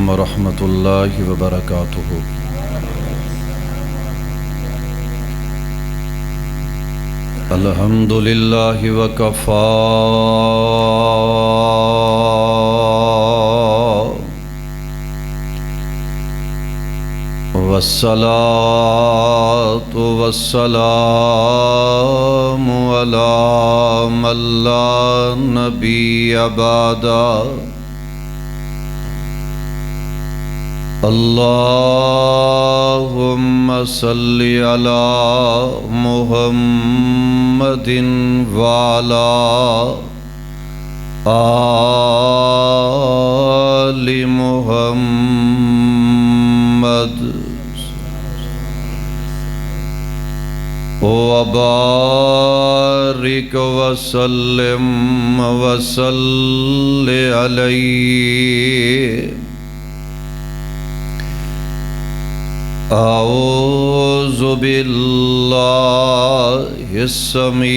ورحمۃ اللہ وبرکاتہ۔ الحمد للہ وکفا والصلاة والسلام علی من لا نبی بعدہ۔ اللہم صلی علی محمد وعلی آل محمد وبارک وسلم وصلی علیہ۔ اعوذ باللہ السمیع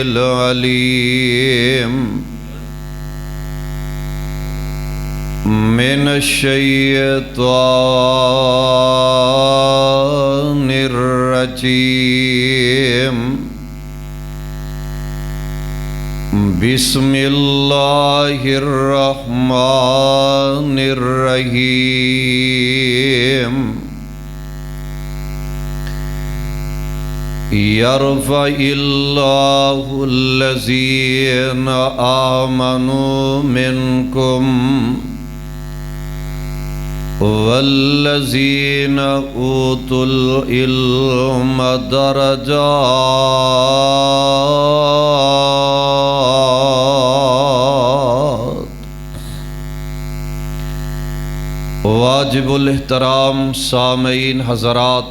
العلیم من الشیطان الرجیم۔ بسم اللہ الرحمن الرحیم۔ یرفع اللہ الذین آمنوا منکم والذین اوتوا العلم درجات۔ واجب الاحترام سامعین حضرات،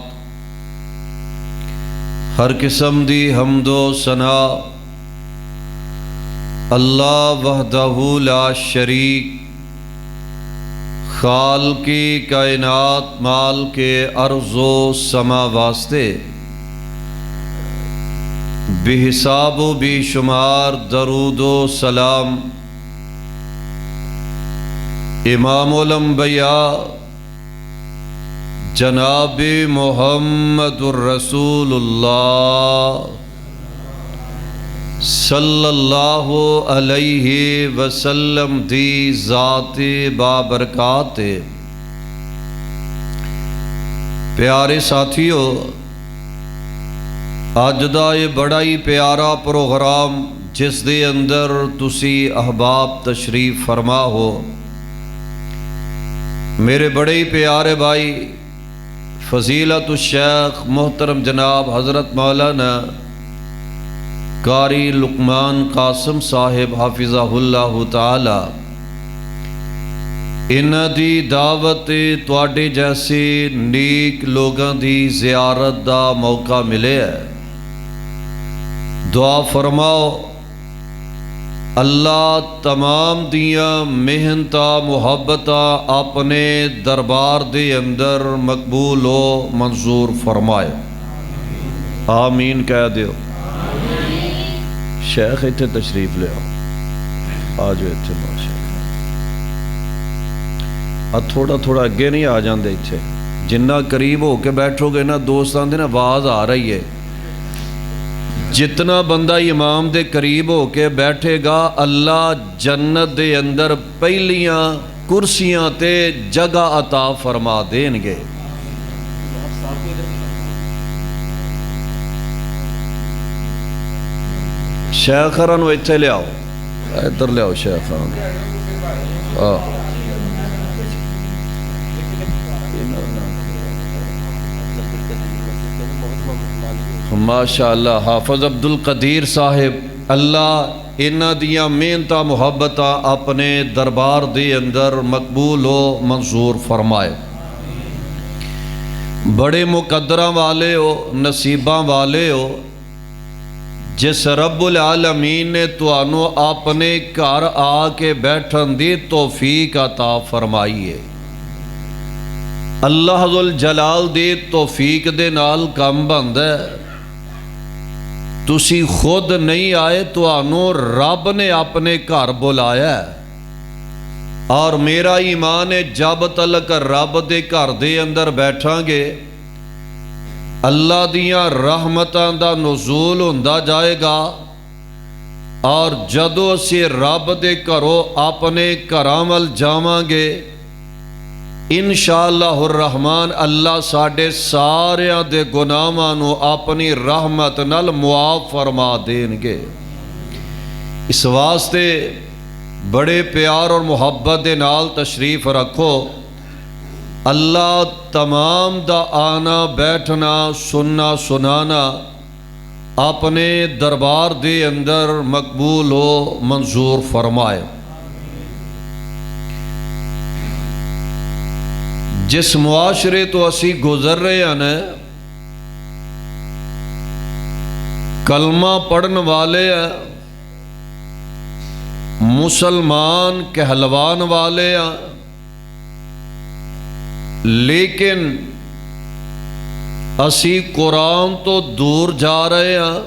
ہر قسم دی حمد و ثنا اللہ وحدہ لا شریک، خالقی کائنات مال کے ارض و سما واسطے، بے حساب و بے شمار درود و سلام امام الانبیاء جناب محمد الرسول اللہ صلی اللہ علیہ وسلم دی ذات بابرکات۔ پیارے ساتھیو، اج دا یہ بڑا ہی پیارا پروگرام جس دے اندر تسی احباب تشریف فرما ہو، میرے بڑے ہی پیارے بھائی فضیلت الشیخ محترم جناب حضرت مولانا قاری لقمان قاسم صاحب حافظہ اللہ تعالی، انہاں دی دعوت تواڈے جیسے نیک لوگاں دی زیارت دا موقع ملے ہے۔ دعا فرماؤ اللہ تمام دیاں محنتاں محبتاں اپنے دربار دے اندر مقبول و منظور فرمائے، آمین کہہ دیو۔ شیخ اتھے تشریف لے آؤ، آجو اتھے ماشاءاللہ۔ تھوڑا تھوڑا اگے نہیں آ جاندے اتھے، جنہ قریب ہو کے بیٹھو گے نا دوستان دے نا آواز آ رہی ہے، جتنا بندہ امام دے قریب ہو کے بیٹھے گا اللہ جنت دے اندر پہلیاں کرسیاں تے جگہ عطا فرما دیں گے۔ شیخران وہ اتھے لے آؤ، ادھر لے آؤ شیخران۔ ماشاءاللہ حافظ عبد القدیر صاحب، اللہ انہاں دیاں محنتاں محبتاں اپنے دربار دے اندر مقبول و منظور فرمائے۔ بڑے مقدراں والے ہو، نصیباں والے ہو، جس رب العالمین نے تانوں اپنے گھر آ کے بیٹھن دی توفیق عطا فرمائی ہے۔ اللہ ذوالجلال دی توفیق دے نال کم بندا ہے۔ تسی خود نہیں آئے، تانوں رب نے اپنے گھر بلایا ہے۔ اور میرا ایمان ہے جب تلک رب دے گھر دے اندر بیٹھاں گے اللہ دیاں رحمتاں دا نزول ہوندا جائے گا، اور جدو اسی رب دے گھروں اپنے گھراں ول جاواں گے انشاءاللہ الرحمن اللہ ساڈے ساریاں دے گناہاں نو اپنی رحمت نال معاف فرما دین گے۔ اس واسطے بڑے پیار اور محبت دے نال تشریف رکھو۔ اللہ تمام دا آنا بیٹھنا سننا سنانا اپنے دربار دے اندر مقبول و منظور فرمائے۔ جس معاشرے تو اسی گزر رہے ہیں کلمہ پڑھن والے ہیں، مسلمان کہلوان والے ہیں، لیکن اسی قرآن تو دور جا رہے ہیں،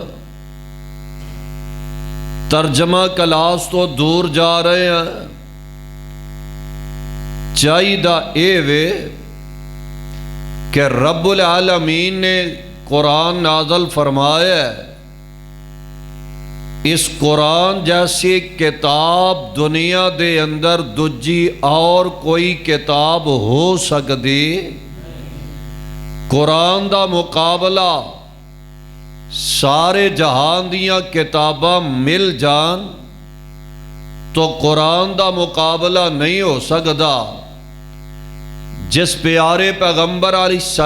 ترجمہ کلاس تو دور جا رہے ہیں۔ چاہیدہ اے وے کہ رب العالمین نے قرآن نازل فرمایا ہے، اس قرآن جیسی کتاب دنیا دے اندر دجی اور کوئی کتاب ہو سکتی؟ قرآن دا مقابلہ سارے جہان دیاں کتاباں مل جان تو قرآن دا مقابلہ نہیں ہو سکتا۔ جس پیارے پیغمبر علیہ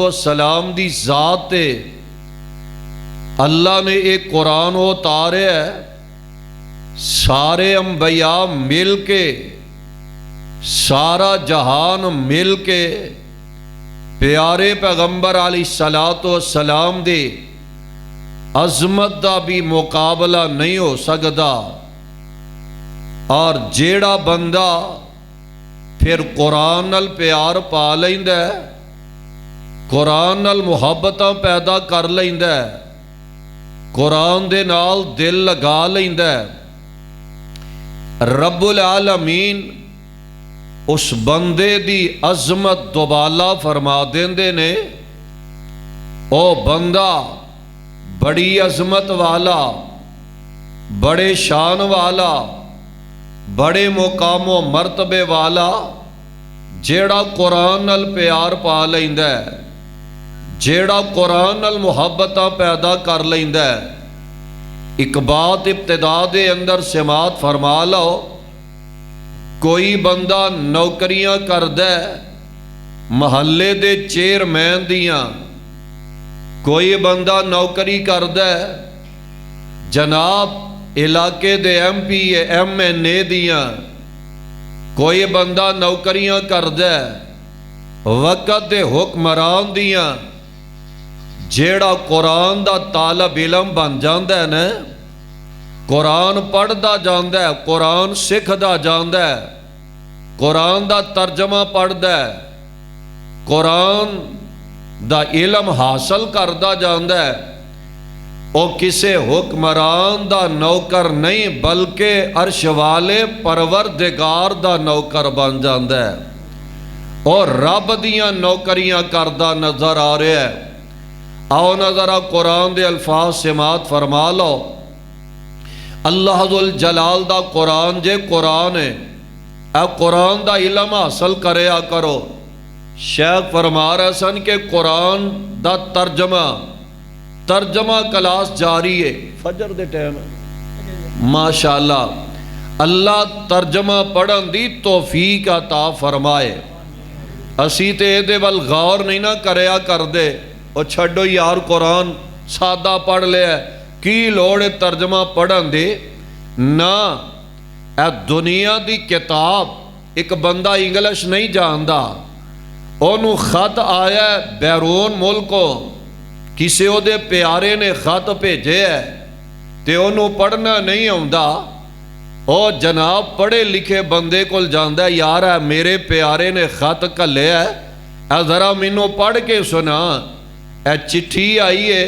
السلام دی ذات تے اللہ نے ایک قرآن اتارے ہے، سارے انبیاء مل کے سارا جہان مل کے پیارے پیغمبر علیہ السلام دے عظمت دا بھی مقابلہ نہیں ہو سکتا۔ اور جیڑا بندہ پھر قرآن نال پیار پا لیندا ہے، قرآن نال محبتاں پیدا کر لیندا ہے، قرآن دے نال دل لگا لیندا ہے، رب العالمین اس بندے دی عظمت دوبالا فرما دیندے نے۔ او بندہ بڑی عظمت والا، بڑے شان والا، بڑے مقام و مرتبے والا، جیڑا قرآن نال پیار پا لیندا ہے، جیڑا قرآن نال محبتاں پیدا کر لیندا ہے۔ ایک بات ابتدا دے اندر سماعت فرما لو، کوئی بندہ نوکریاں کردا ہے محلے دے چیئرمین دیاں، کوئی بندہ نوکری کردا ہے جناب علاقے دے ایم پی ایم این اے دیاں، کوئی بندہ نوکریاں کردا ہے وقت دے حکمران دیاں۔ جیڑا قرآن دا طالب علم بن جاندا ہے نا، قرآن پڑھدا جاندا ہے، قرآن سکھدا جاندا ہے، قرآن دا ترجمہ پڑھدا ہے، قرآن دا علم حاصل کردا جاندا ہے، او کسے حکمران دا نوکر نہیں بلکہ عرش والے پروردگار دا نوکر بن جاندا ہے، اور رب دیاں نوکریاں کردا نظر آ رہا ہے۔ آؤ نظرہ قرآن دے الفاظ سماعت فرما لو۔ اللہ ذوالجلال دا قرآن جے قرآن ہے، اے قرآن دا علم حاصل کریا کرو۔ شیخ فرما رہے سن کہ قرآن دا ترجمہ کلاس جاری ہے، فجر دے ٹائم ماشاءاللہ اللہ ترجمہ پڑھن دی توفیق عطا فرمائے۔ اسی تے دے ول غور نہیں نہ کریا کر دے، او چھڑو یار قرآن سادہ پڑھ لے کی لوڑ ترجمہ پڑھن دے نا۔ اے دنیا دی کتاب ایک بندہ انگلش نہیں جاندا، انہوں خط آیا ہے بیرون ملکوں، کسی او دے پیارے نے خط بھیجے ہے تے انہوں پڑھنا نہیں آندا، او جناب پڑھے لکھے بندے کول جاندا ہے، یار ہے میرے پیارے نے خط کھلے ہے، اے ذرا مینوں پڑھ کے سنا، اے چٹھی آئی ہے،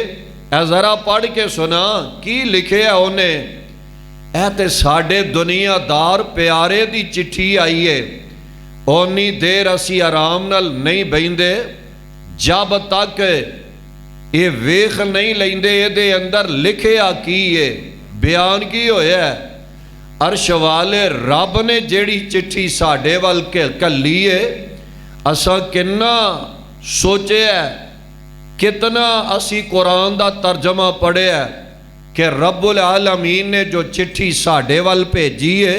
اے ذرا پڑھ کے سنا کی لکھے ہے انہیں۔ اے تے ساڈے دنیا دار پیارے دی چٹھی آئی ہے، اونی دیر اسی آرام نال نہیں بہندے جب تک یہ ویخ نہیں لیندے یہ دے اندر لکھیا کی ہے، بیان کی ہویا ہے۔ عرش والے رب نے جیڑی چٹھی ساڈے وال کلی ہے، اساں کنا سوچے ہے، کتنا اسی قرآن دا ترجمہ پڑھے ہے کہ رب العالمین نے جو چٹھی ساڈے وال بھیجی ہے،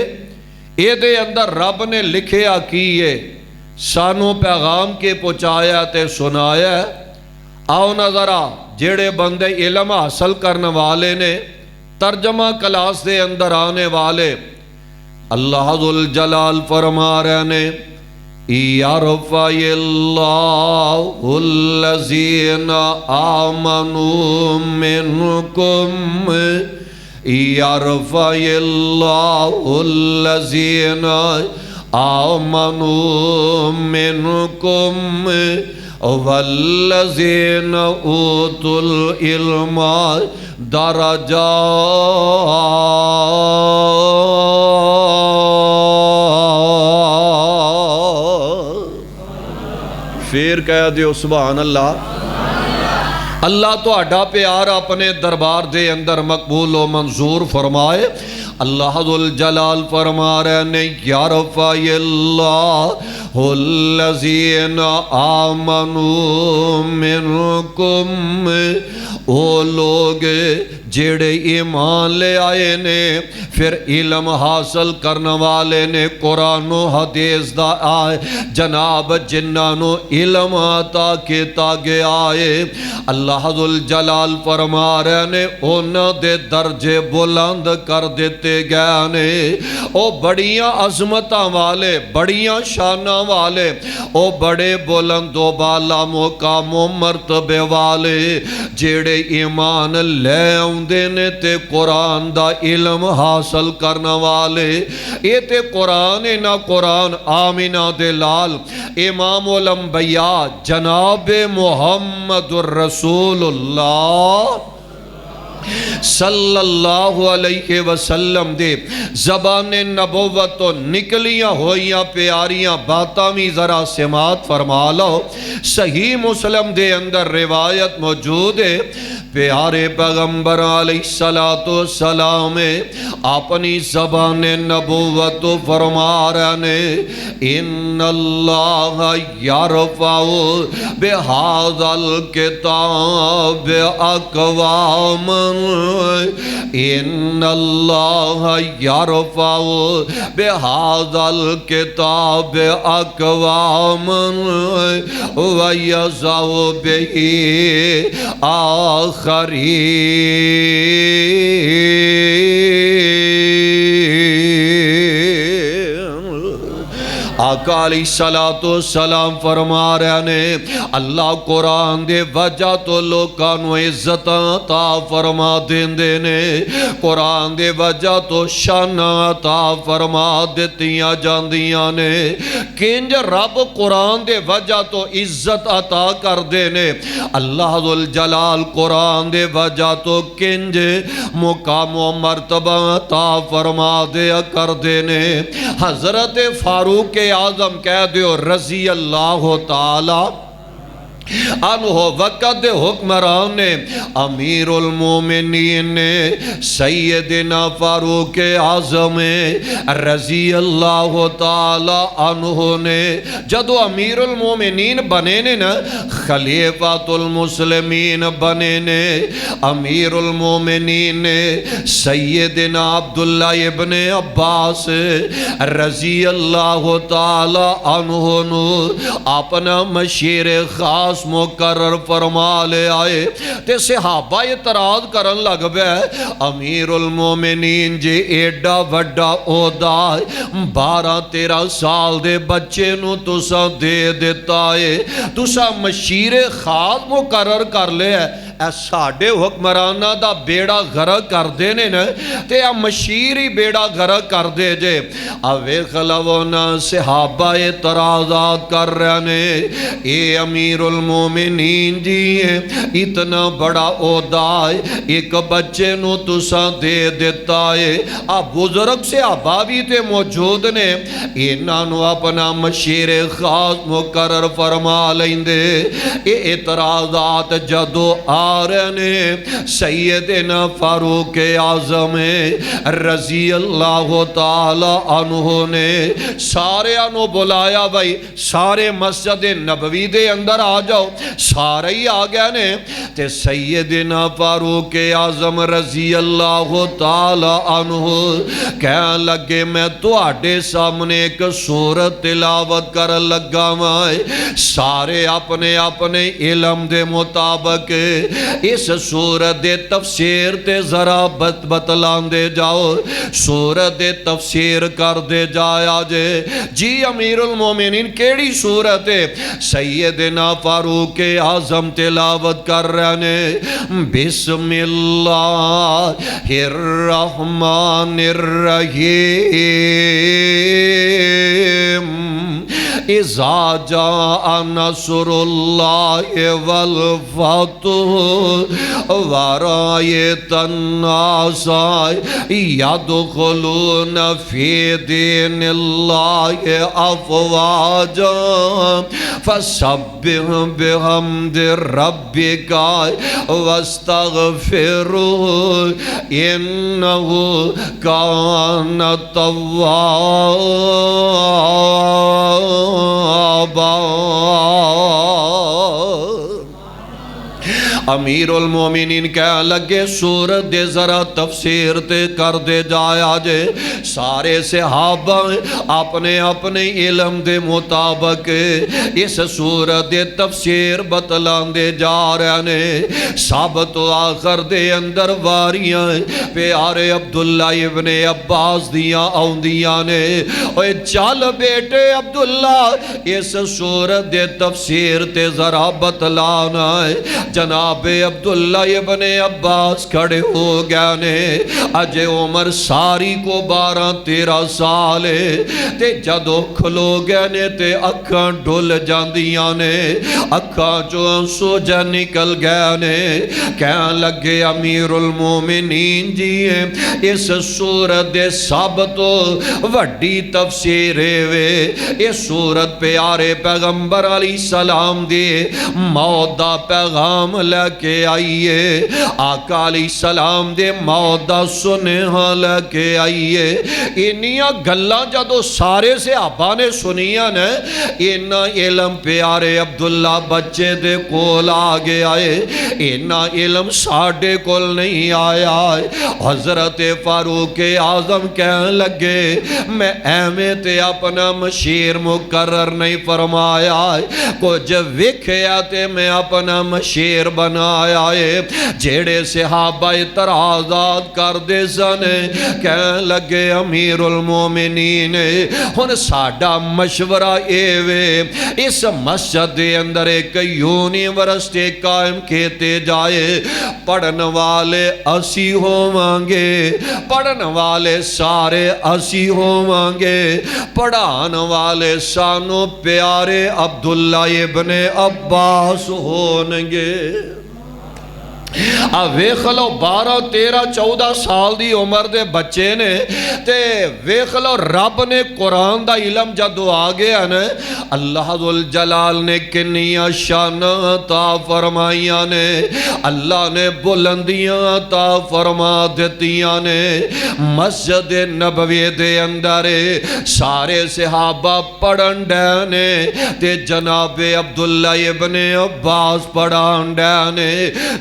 اے دے اندر رب نے لکھیا کی ہے، سانو پیغام کے پہنچایا تے سنایا ہے۔ آؤ نظرہ جیڑے بندے علم حاصل کرنے والے نے، ترجمہ کلاس دے اندر آنے والے، اللہ ذوالجلال فرما رہے نے یرفع اللہ الذین آمنوا منکم، یرفع اللہ الذین آمنوا منکم والذین اوتوا العلم درجات۔ پھر کہہ دیو سبحان اللہ۔ اللہ تو اڈا پیار اپنے دربار دے اندر مقبول و منظور فرمائے۔ اللہ ذوالجلال فرما رہے نے یرفع اللہ الذین آمنوا منکم، وہ لوگ جیڑے ایمان لے آئے نے، پھر علم حاصل کرنے والے نے، قرآن و حدیث دا آئے جناب جنانو علم عطا کیتا گیا ہے۔ اللہ ذوالجلال فرما رہے نے انہاں دے درجے بلند کر دیتے گئے نے، او بڑیاں عظمتاں والے، بڑیاں شاناں والے، او بڑے بلند و بالا مقام و مرتبے والے جیڑے ایمان لے آؤندے نے تے قرآن دا علم حاصل کرنا والے۔ اے تے قرآن نہ قرآن آمینہ دے لال امام الانبیاء جناب محمد الرسول اللہ صلی اللہ علیہ وسلم دے زبان نبوت تو نکلیاں ہوئیاں پیاریاں باتاں بھی ذرا سماعت فرما لو۔ صحیح مسلم دے اندر روایت موجود ہے، پیارے پیغمبر علیہ السلام اپنی زبان نبوت فرما رہے ان اللہ یرفع بہذا الکتاب اقوام، ان اللہ یرفع بہذا الکتاب اقوام ویضع بہ آخرین۔ آقا علیہ السلام فرما رہے نے اللہ قرآن دے وجہ تو لوکانو عزت عطا فرما دیندے نے، قرآن دے وجہ تو شان عطا فرما دیتیاں جاندیاں نے۔ کنج رب قرآن دے وجہ تو عزت عطا کر دینے، اللہ ذوالجلال قرآن دے وجہ تو کنج مقام و مرتبہ عطا فرما دیا کر دینے۔ حضرت فاروق اعظم کہہ دیو رضی اللہ تعالی عنہ وقت حکمران امیر المومنین سیدنا فاروق اعظم رضی اللہ تعالی عنہ نے جدو امیر المومنین بنے نے نا، خلیفۃ المسلمین بنے نے، امیر المومنین سیدنا عبداللہ ابن عباس رضی اللہ تعالی عنہ نو اپنا مشیر خاص مقرر فرما لے آئے تے صحابہ اعتراض کرن لگ بے امیر المومنین جی ایڈا وڈا عہدہ 12-13 سال دے بچے نو تسا دے دیتا ہے، تسا مشیر خاص مقرر کر لے اے ساڈے حکمرانہ دا بیڑا غرق کر دینے نا تے اے مشیری بیڑا غرق کر دے جے اوے خلونا صحابہ اعتراضات کر رہے نے اے امیر المومنین جی اتنا بڑا عہدہ ہے ایک بچے نو تساں دے دیتا ہے آپ بزرگ صحابہ بھی تے موجود نے انہاں نو اپنا مشیر خاص مقرر فرما لیندے اے اعتراضات جدو آ رہے نے سیدنا فاروق اعظم رضی اللہ تعالی عنہ نے سارے انو بلایا بھائی سارے مسجد نبوی دے اندر آ جاؤ سارے ہی آ گئے نے تے سیدنا فاروق اعظم رضی اللہ تعالی عنہ کہنے لگے میں تو آڈے سامنے ایک سورت تلاوت کر لگا مائے سارے اپنے اپنے علم دے مطابق اس سورت دے تفسیر تے ذرا بتلان دے جاؤ سورت دے تفسیر کر دے جایا جے جی امیر المومنین کیڑی سورت ہے سیدنا فاروق اعظم تلاوت کر رہنے بسم اللہ الرحمن الرحیم اذا جاء نصر اللہ والفتح ورأيت الناس يدخلون في دين الله أفواجا فسبح بحمد ربك واستغفره إنه كان توابا امیر المومنین کہہ لگے سورت دے ذرا تفسیر تے کر دے جایا جے سارے صحابہ اپنے اپنے علم دے مطابق اس سورت دے تفسیر بتلان دے جا رہے نے سب تو آخر دے اندر واریاں پیارے عبداللہ ابن عباس دیاں آؤں دیاں نے اوہ چل بیٹے عبداللہ اس سورت دے تفسیر تے ذرا بتلانا ہے جناب عبداللہ ابن عباس کھڑے ہو گیا نے اجے عمر ساری کو 12-13 سال تے جدو کھلو گیا نے تے اکھاں ڈھل جاندیاں نے اکھاں جو سوجہ نکل گیا نے کہنے لگے امیر المومنین جی اس سورت دے سب تو وڈی تفسیر وے اس سورت پیارے پیغمبر علیہ السلام دے موت دا پیغام لے کے آئیے آقا علیہ السلام دے موت دا سنہا لے کے آئیے انہیاں گلہ جدو سارے سے آبا نے سنیاں نے انہاں علم پیارے عبداللہ بچے دے کول آگے آئے انہاں علم ساڑھے کول نہیں آیا حضرت فاروق اعظم کہنے لگے میں احمد اپنا مشیر مقرر نہیں فرمایا کچھ وکھیا تے میں اپنا مشیر بنایا ہے جیڑے صحابہ اعتراضات کر دے سنے کہنے لگے امیر المومنین ہن ساڈا مشورہ ایوے اس مسجد دے اندر ایک یونیورسٹی قائم کیتے جائے پڑھن والے اسی ہووانگے پڑھن والے سارے اسی ہووانگے پڑھان والے سانو پیارے عبداللہ ابن عباس ہونگے ویکھ لو 12-13-14 سال دی عمر دے بچے نے تے ویکھ لو رب نے قرآن دا علم جدو آگیا نے اللہ ذوالجلال نے کنیاں شان عطا فرمائیاں نے اللہ نے بلندیاں عطا فرما دیتیاں نے مسجد نبوی دے اندر سارے صحابہ پڑھن ڈینے تے جناب عبداللہ ابن عباس پڑھن ڈینے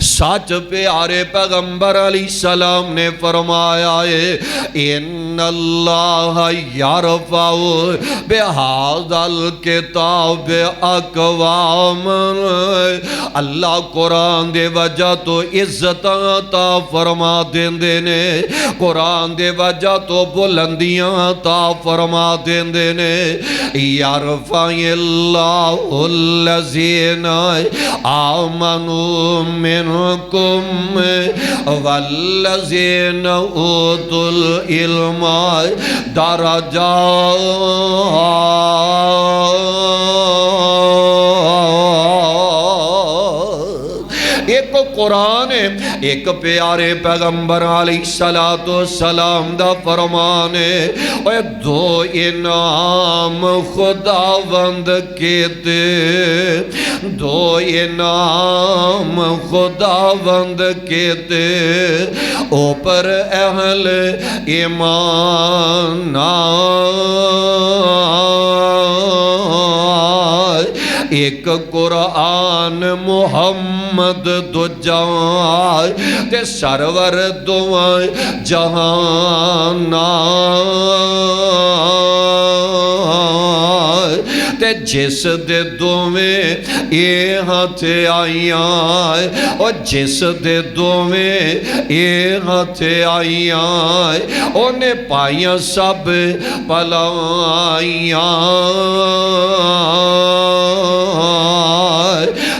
سچ پیارے پیغمبر علیہ السلام نے فرمایا ہے ان اللہ یرفع بہذا الکتاب اقوام اللہ قرآن دے وجہ تو عزت عطا فرما دیندے نے قرآن دے وجہ تو بلندیاں عطا فرما دیندے نے یرفع اللہ الذین آمنوا منکم علمکم والذین اوتوا العلم درجات۔ ایک قرآن ہے، ایک پیارے پیغمبر علیہ السلام دا فرمان ہے، اور دو انعام خداوند کہتے، دو انعام خداوند کہتے، اوپر اہل ایمان ایک قرآن محمد دوجا تے سرور دوائیں جہان تے جس دے دوویں یہ ہاتھ آئیاں اور جس دے دوویں یہ ہاتھ آئیاں انہیں پائیاں سب پلائیاں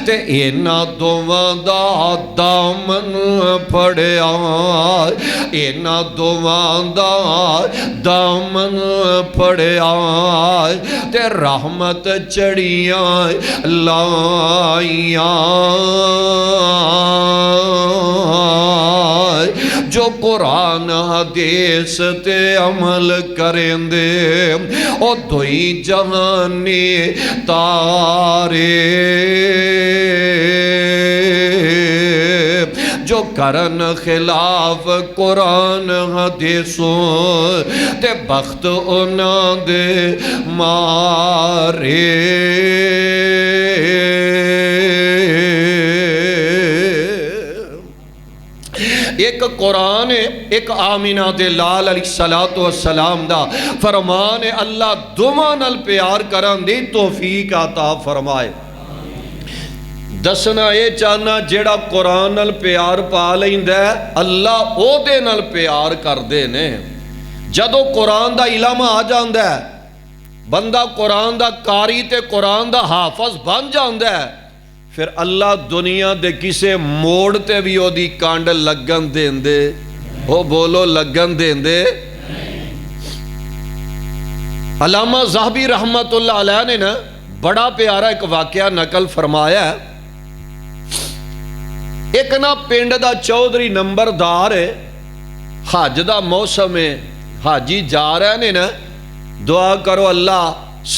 تے اینا دوواں دا دامن پھڑیا، اینا دوواں دا دامن پھڑیا تے رحمت چڑیاں لائیاں۔ جو قرآن حدیث تے عمل کریں دے او دوئی جہانی تارے، جو کرن خلاف قرآن حدیثوں تے بخت انہاں دے مارے۔ ایک قرآن ہے، ایک آمینہ دے لال علیہ السلام دا فرمان ہے، اللہ دوواں نال پیار کرن دی توفیق عطا فرمائے۔ دسنا یہ چاہنا جیڑا قرآن نال پیار پا لیندا ہے اللہ او دے نال پیار کر دے نے۔ جدو قرآن دا علم آ جاندا ہے بندہ قرآن دا قاری تے قرآن دا حافظ بن جاندا ہے، پھر اللہ دنیا دے کسے موڑ تے بھی او دی کانڈ لگن دین دے، او بولو لگن دین دے۔ علامہ ذہبی رحمت اللہ علیہ نے نا بڑا پیارا ایک واقعہ نقل فرمایا ہے۔ ایک نا پنڈ دا چودھری نمبردار ہے، حج دا موسم ہے، حاجی جا رہے نے نا، دعا کرو اللہ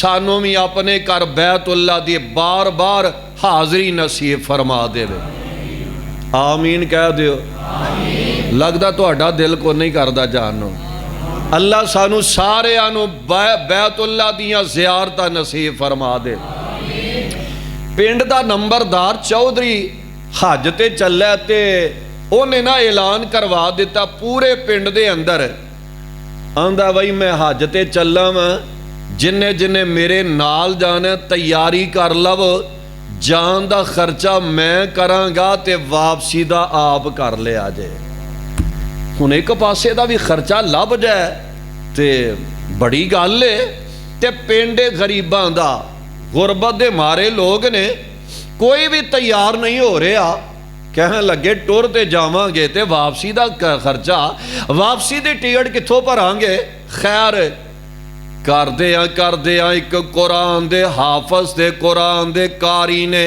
سانوں میں اپنے کر بیت اللہ دی بار بار حاضری نصیب فرما دے وے۔ آمین کہہ دیو۔ لگدا تو اڈا دل کو نہیں کردہ جانو، اللہ سانو سارے آنو بیت اللہ دیاں زیارتہ نصیب فرما دے۔ پنڈ دا نمبردار چودھری حج تے چلے تے انہیں نا اعلان کروا دیتا پورے پنڈ دے اندر، آندہ وہی میں حج تے چلا میں، جنہیں جنہیں میرے نال جانے تیاری کر لو، جان دا خرچہ میں کرانگا تے واپسی دا آپ کر لے آجے۔ ہن ایک پاسے دا بھی خرچہ لب جائے تے بڑی گل لے تے پینڈے غریباں دا غربت دے مارے لوگ نے کوئی بھی تیار نہیں ہو رہا، کہنے لگے ٹور تے جاواں گے تے واپسی دا خرچہ واپسی دے ٹکٹ کتھوں پر آنگے۔ خیر کر دیا ایک قرآن دے حافظ دے قرآن دے قاری نے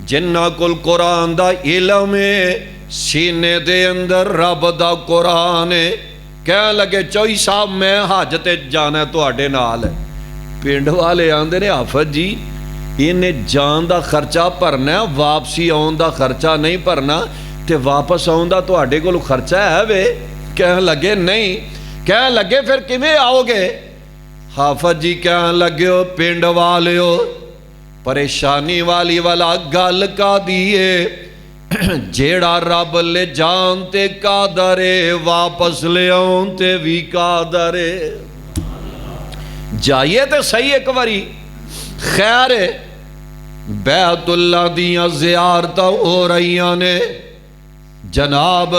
جنہ کل قرآن دا علم ہے سینے دے اندر رب دا قرآن ہے، کہنے لگے چوئی صاحب میں حج تے جانا ہے تو آڈے نال ہے۔ پینڈ والے آندے نے حافظ جی انہیں جان دا خرچہ پرنا ہے، واپسی آن دا خرچہ نہیں پرنا، تے واپس آن دا تو آڈے کو خرچہ ہے وے؟ کہنے لگے نہیں۔ کہنے لگے پھر کیویں آؤ گے؟ حافظ جی کہنے لگے ہو پنڈ والے ہو پریشانی والی والا گل کا دیئے جیڑا رب لے جانتے قادرے واپس لے آنتے بھی قادرے۔ جائیے تے صحیح ایک باری۔ خیر بیت اللہ دیاں زیارتہ ہو رہیاں نے، جناب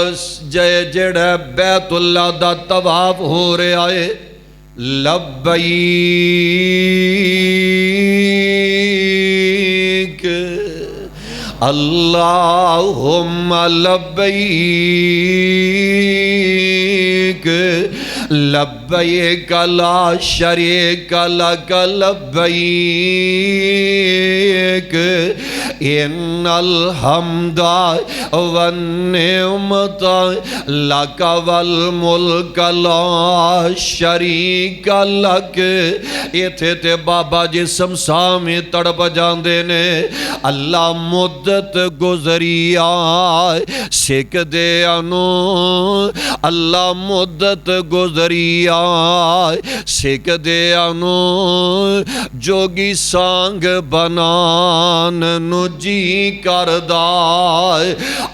جڑے بیت اللہ دا طواف ہو رہے آئے، لبیک اللہم لبیک لبیک لا شریک لک لبیک ان الحمد والنعمت لک والملک لا شریک لک. ایتھے تے بابا جی سمسا میں تڑپ جاندے نے. اللہ مدت گزری آئے سکھ دے انو اللہ مدت گزری آئے سکھ دے انو جوگی سانگ بنان نو جی کردائے.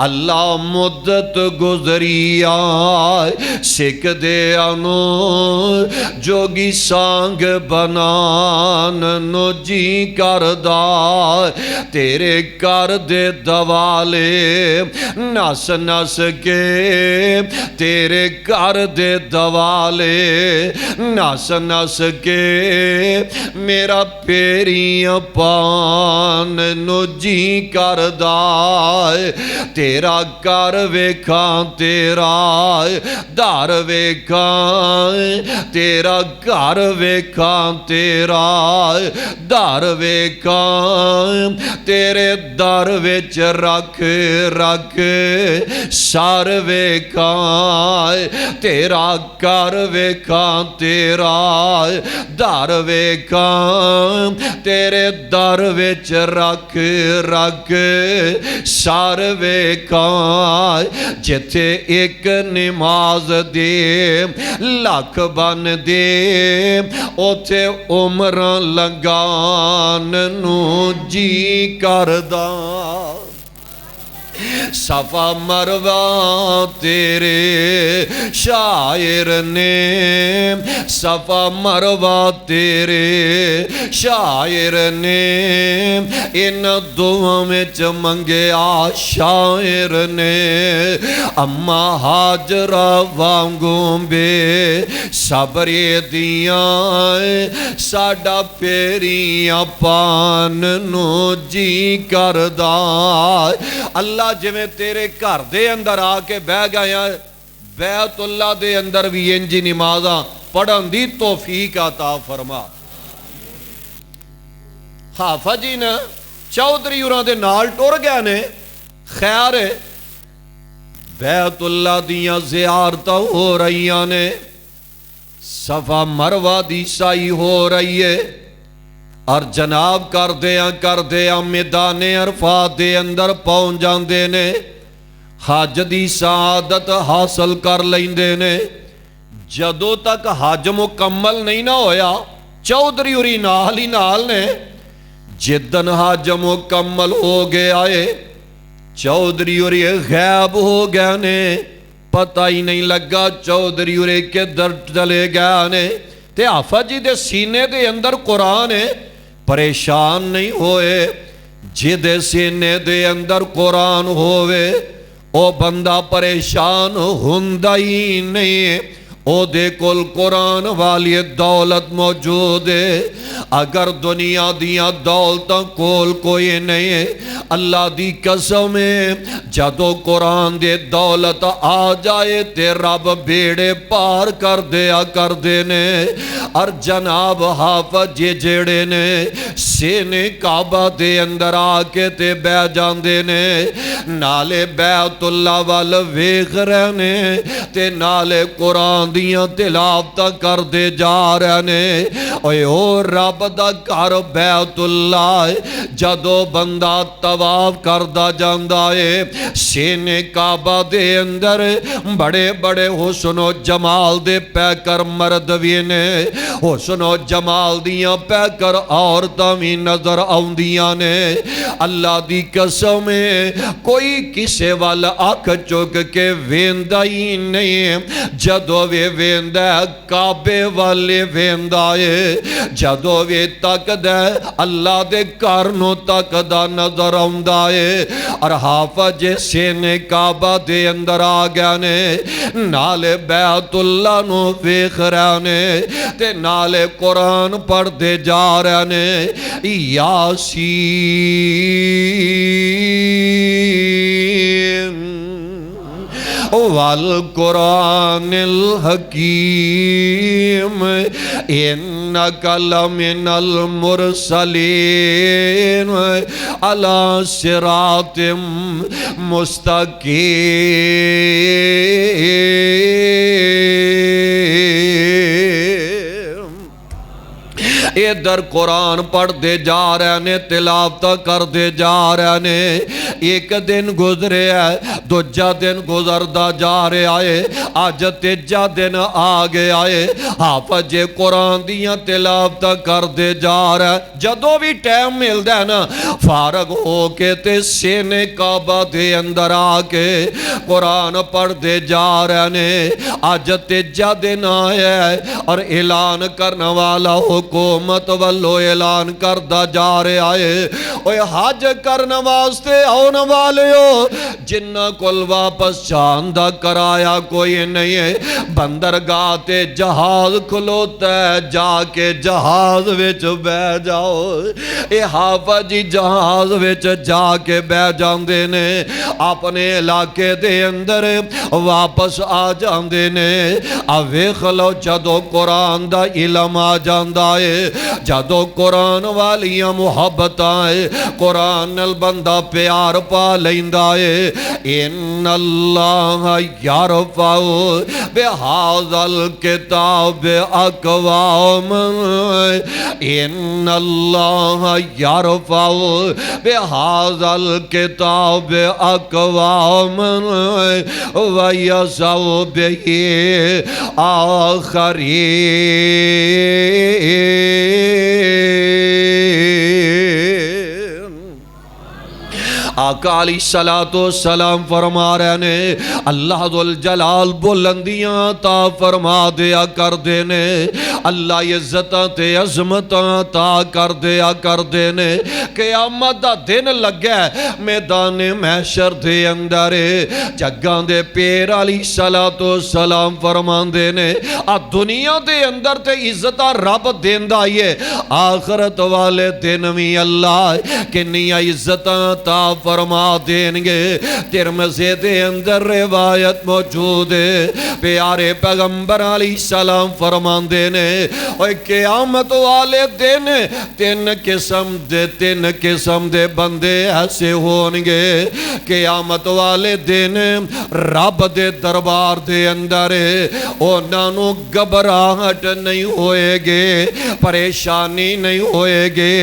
اللہ مدت گزری آئے سکھ دے انو جوگی سانگ بنان نو جی کردائے. تیرے کر دے دوالے نس نس کے تیرے کر دے دوالے نس نس کے میرا پیریاں پان نو جی کر دائے. تیرا کر ویکھاں تیرا دار ویکھاں تیرا کر ویکھاں تیرا دار ویکھاں تیرے در وچ رکھ رکھ سار ویکھاں تیرا کر ویکھاں تیرا در ویکھاں تیرے در وچ رکھ رکھ سار ویکھاں. جتھے ایک نماز دے لکھ بن دے اوتھے عمراں لگان نو جی کردہ. صفا مروہ تیرے شاعر نے صفا مروہ تیرے شاعر نے ان دعا میں منگیا شاعر نے. اما حاجرہ وانگوں بے صبری دیاں ساڈا پیریاں پان نو جی کردہ. اللہ جویں تیرے گھر دے اندر آ کے بہ گیا بیت اللہ دے اندر بھی انجی نمازاں پڑھن دی توفیق عطا فرما. حافظ جی نے چودھری اوراں دے نال ٹر گئے نے. خیر بیت اللہ دیاں زیارتاں ہو رہیاں نے صفا مروہ دی سائی ہو رہی ہے اور جناب کر دیا میدان عرفات دے اندر پہنچ جاندے نے. حج دی سعادت حاصل کر لیندے نے. جدوں تک حج مکمل نہیں نہ ہویا چودھری اوری نال ہی نال نے جدن حج مکمل ہو گیا ہے چودھری اوری غائب ہو گیا نے. پتہ ہی نہیں لگا چودھری اوری کدھر چلے گیا نے. تے حافظ جی دے سینے دے اندر قرآن ہے. پریشان نہیں ہوئے. جدے سینے دے اندر قرآن ہوئے او بندہ پریشان ہوندا ہی نہیں. او دے کول قرآن والی دولت موجود ہے. اگر دنیا دیاں دولتاں کول کوئی نہیں اللہ دی قسم ہے جدو قرآن دے دولت آ جائے تے رب بیڑے پار کر دیا کر دینے. اور جناب حافظ جیڑے نے سینے کعبہ دے اندر آ کے تے بہ جاندے نے نالے بیت اللہ وال ویکھ رہنے تے نالے قرآن دیاں تلاوتاں کر دے جا رہنے. اوے او رب دا گھر بیت اللہ جدو بندہ طواف کردہ جاندا ہے سینے کعبہ دے اندر بڑے بڑے حسن و جمال دے پیکر مرد بھی نے حسن و جمال دیاں پیکر عورتاں بھی نظر آؤندیاں نے. اللہ دی قسم کوئی کسے والا آنکھ چک کے ویندا ہی نہیں. جدو وے ویندا کعبے والے ویندا ہے جدو وے تک دے اللہ دے گھر نو تک دا نظر آمدہ ہے اور حافظ سین کعبہ دے اندر آ گیا نے نالے بیت اللہ نو ویکھ رہے نے تے نالے قرآن پڑھ دے جا رہے نے یاسین والقرآن الحکیم انک لمن المرسلین علی صراط مستقیم ادھر قرآن پڑھ دے جا رہے نے تلاوت کر دے جا رہے نے ایک دن گزرے ہے دوجا دن گزردہ جا رہے آئے آج تیجا دن آگے آئے حافظ قرآن دیاں تلاوت کر دے جا رہے جدو بھی ٹائم مل دے نا فارغ ہو کے تے سینے کعبہ دے اندر آکے قرآن پڑھ دے جا رہے نے آج تیجا دن آئے اور اعلان کرنا والا حکومت والو اعلان کردہ جا رہے آئے اوہ حج کرنا واسطے آن والے ہو جنہ کل واپس چاندہ کرایا کوئی نہیں ہے بندرگاہ تے جہاز کھلوتا ہے جا کے جہاز وچ بے جاؤ اے حافظ جی جہاز وچ جا کے بے جاندے نے اپنے علاقے دے اندر واپس آ جاندے نے ویکھ لو جدو قرآن دا علم آ جاندا ہے جدو قرآن والیاں محبت آئے قرآن نال بندہ پیار پا لیندا ہے ان اللہ یرفع بہذا الکتاب اقوام ان اللہ یرفع بہذا الکتاب اقوام ویضع بہ آخرین آقا علیہ السلام فرما رہے نے اللہ ذوالجلال بلندیاں عطا فرما دیا کر دینے اللہ عزتاں تے عظمتاں عطا کر دیا کر دینے قیامت دا دن لگے میدان محشر دے اندر جگاں دے پیر علیہ السلام فرما دینے دنیا دے اندر تے عزتاں رب دیندہ یہ آخرت والے دن میں اللہ کنیاں عزتاں عطا فرما دیں گے ترمذی دے اندر روایت موجود ہے پیارے پیغمبر علیہ السلام فرما دینے اور قیامت والے دن تین قسم دے بندے ایسے ہونگے قیامت والے دن رب دے دربار دے اندر انہوں گھبراہٹ نہیں ہوئے گے پریشانی نہیں ہوئے گے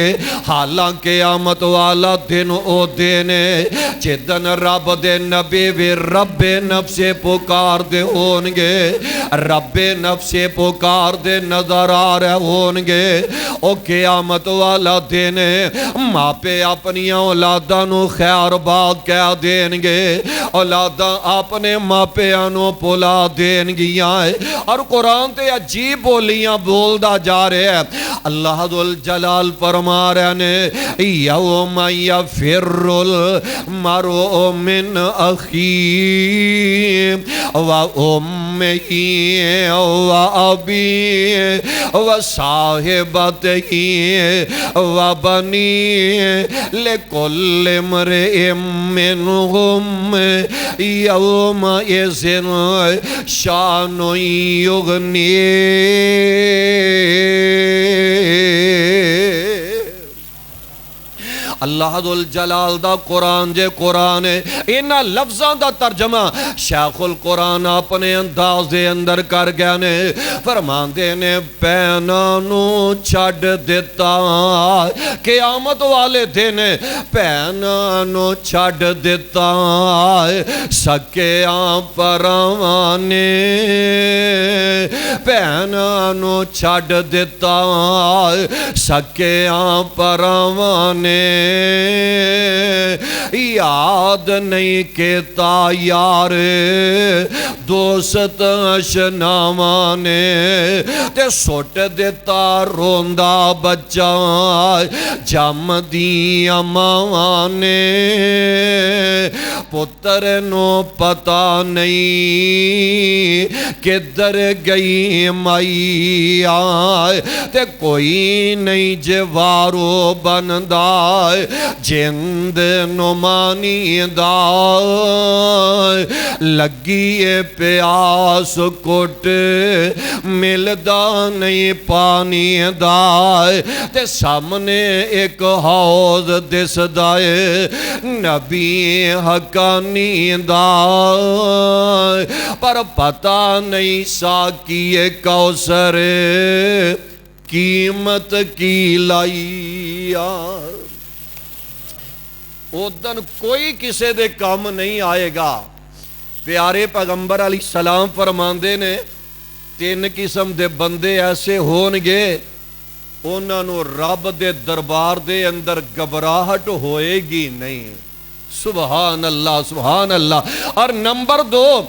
حالانکہ قیامت والا دن او دینے جدن رب دے نبی وی رب نفس پکار دے ہونگے رب نفس پکار دے نظر آ رہے ہونگے او قیامت والا دینے ماں پہ اپنی اولاداں نو خیر بات کہہ دینگے اولاداں اپنے ماں پہ انو پلا دینگیاں اور قرآن تے عجیب بولیاں بولدا جا رہے ہیں اللہ ذوالجلال فرما رہے نے یوم یفر المرء من اخیہ و امہ و ابیہ و صاحبتہ و بنیہ لکل امرئ منہم یومئذ شان یغنیہ اللہ ذوالجلال دا قرآن جے قرآن ہے انہا لفظاں دا ترجمہ شیخ القرآن اپنے انداز دے اندر کر گیا نے فرمان دینے پینانو چھڑ دیتا قیامت والے دینے پینانو چھڑ دیتا سکیاں پروانے پینانو چھڑ دیتا سکیاں پروانے یاد نہیں کہتا یار دوست اشناواں نے تے سٹ دیتا روندا بچہ جم دیاں ماواں نے پتر نو پتا نہیں کدھر گئی مائی آئے تے کوئی نہیں جوارو بندہ جند نو مانی دائے لگی پیاس کٹ ملدا نہیں پانی دائے تے سامنے ایک حوض دس دائے نبی حقانی دائے پر پتہ نہیں ساکی کوثر قیمت کی لائی اودن کوئی کسے دے کام نہیں آئے گا پیارے پیغمبر علیہ السلام فرماندے نے 3 قسم دے بندے ایسے ہونگے انہاں نو رب دے دربار دے اندر گھبراہٹ ہوئے گی نہیں سبحان اللہ سبحان اللہ اور نمبر 2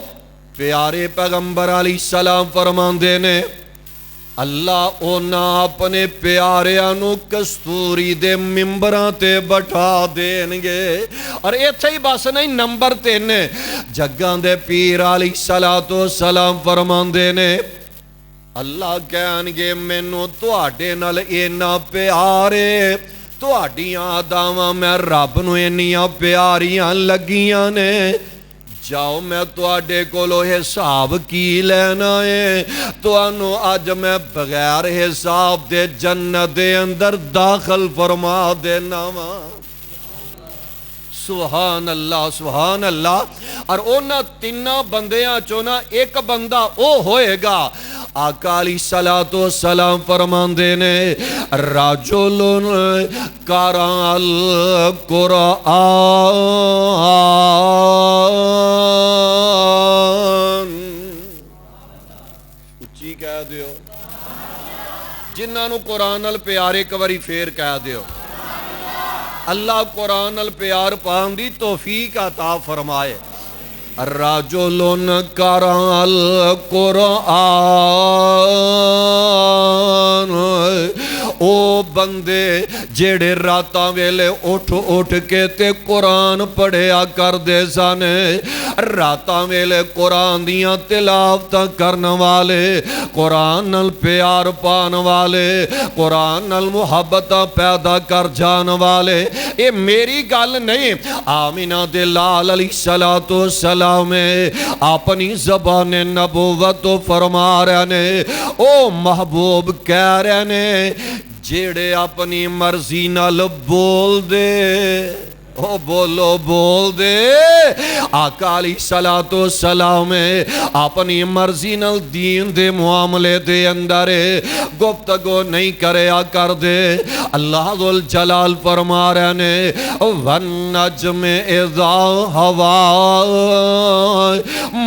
پیارے پیغمبر علیہ السلام فرماندے نے اللہ اونا اپنے پیاریانو کستوری دے ممبران تے بٹھا دینگے اور ایتھے ہی بس نہیں نمبر 3 جگان دے پیر علیہ السلام فرماندے نے اللہ کہنگے مینوں تواڈے نال اینا پیارے تواڈیاں داواں میں رب نو اینیاں پیاریاں لگیاں نے جاؤ میں تواڈے کولو حساب کی لینا ہے توانو آج میں بغیر حساب دے جنت دے اندر داخل فرما دینا وا سبحان اللہ سبحان اللہ اور اونا 3 بندیاں چونا ایک بندہ او ہوئے گا آقا علیہ السلام فرماندے نے رجل قرأ القرآن اچھی کہہ دیو جنہاں نو قرآن ال پیارے کوری پھر کہہ دیو اللہ قرآن ال پیار پان دی توفیق عطا فرمائے رجل قرأ القرآن او بندے جیڑے راتاں ویلے اٹھ کے تے قرآن پڑھیا کر دے سانے راتاں ویلے قرآن دیاں تلاوتاں کرن والے قرآن نال پیار پان والے قرآن نال محبتاں پیدا کر جان والے اے میری گل نہیں آمینہ دے لال علیہ السلام اپنی زبان نبوت فرما رہے نے او محبوب کہہ رہے نے جیڑے اپنی مرضی نال بول دے او بولو بول دے آقا علیہ السلام اپنی مرضی نال دین دے معاملے دے اندر گفتگو نہیں کریا کر دے اللہ ذوالجلال فرما رہے نے وَالنَّجْمِ اِذَا هَوَا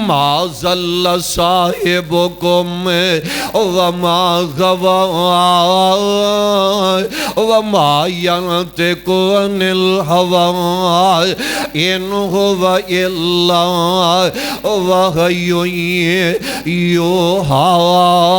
مَا ضَلَّ صَاحِبُكُمْ وَمَا غَوَا وَمَا يَنْطِقُ عَنِ الْهَوَا إِنْ هُوَ إِلَّا وَحْيٌ يُوحَىٰ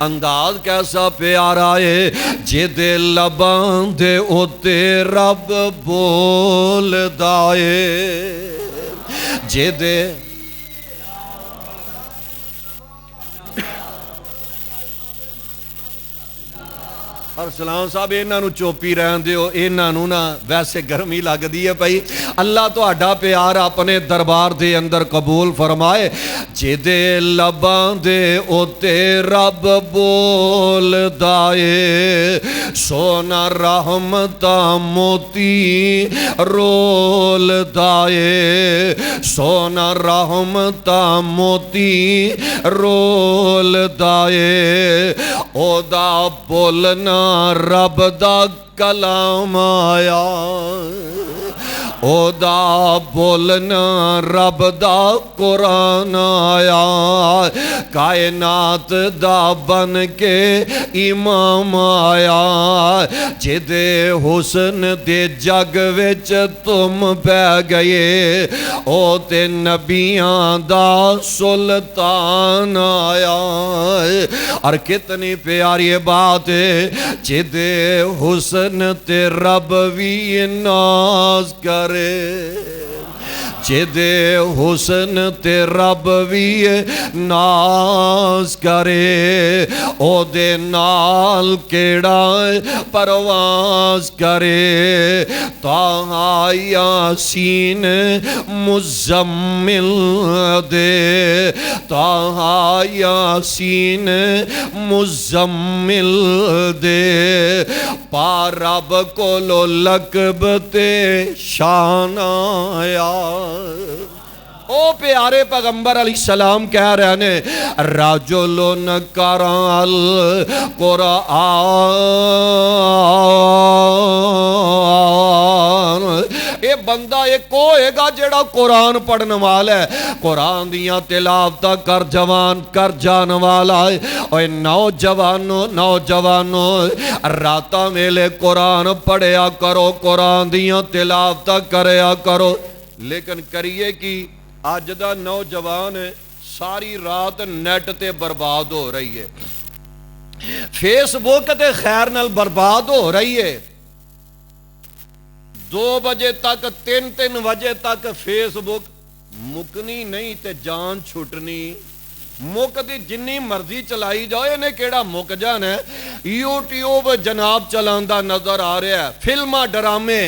انداز کیسا پیارا ہے جدے لبان دے اوتے رب بول دائے جدے ارسلان صاحب انہاں نو چوپی رہن دیو انہاں نو نا ویسے گرمی لگ دی ہے بھائی اللہ تو اڈا پیار اپنے دربار دے اندر قبول فرمائے جدے لبان دے اوتے رب بول دائے سونا رحمتا موتی رول دائے سونا رحمتا موتی رول دائے او دا بولنا رب دا کلام آیا او دا بولنا رب دا قرآن آیا کائنات دا بن کے امام آیا جدے حسن دے جگ وچ تم پہ گئے او تے نبیاں دا سلطان آیا اور کتنی پیاری بات ہے جدے حسن تے رب وی ناز کرے جدے حسن تے رب وی ناز کرے او دے نال کیڑا پرواز کرے طٰہٰ یاسین مزمل دے طٰہٰ یاسین مزمل دے پا رب کولو لقب تے شان آیا او پیارے پیغمبر علیہ السلام کہہ رہے ہیں رجلن قرأ القرآن اے بندہ ایک ہوئے گا جڑا قرآن پڑھنے والا ہے قرآن دیاں تلاوتاں کر جوان کر جان والا ہے اوے نوجوانوں راتاں ویلے قرآن پڑھیا کرو قرآن دیاں تلاوتاں کریا کرو لیکن کریے کی آج دا نوجوان ساری رات نیٹ تے برباد ہو رہی ہے فیس بک تے خیر نال برباد ہو رہی ہے 2 بجے تک 3 بجے تک فیس بک مکنی نہیں تے جان چھٹنی مک دی جنی مرضی چلائی جاؤ انہیں کیڑا مک جانا ہے یوٹیوب جناب چلاندا نظر آ رہا ہے فلماں ڈرامے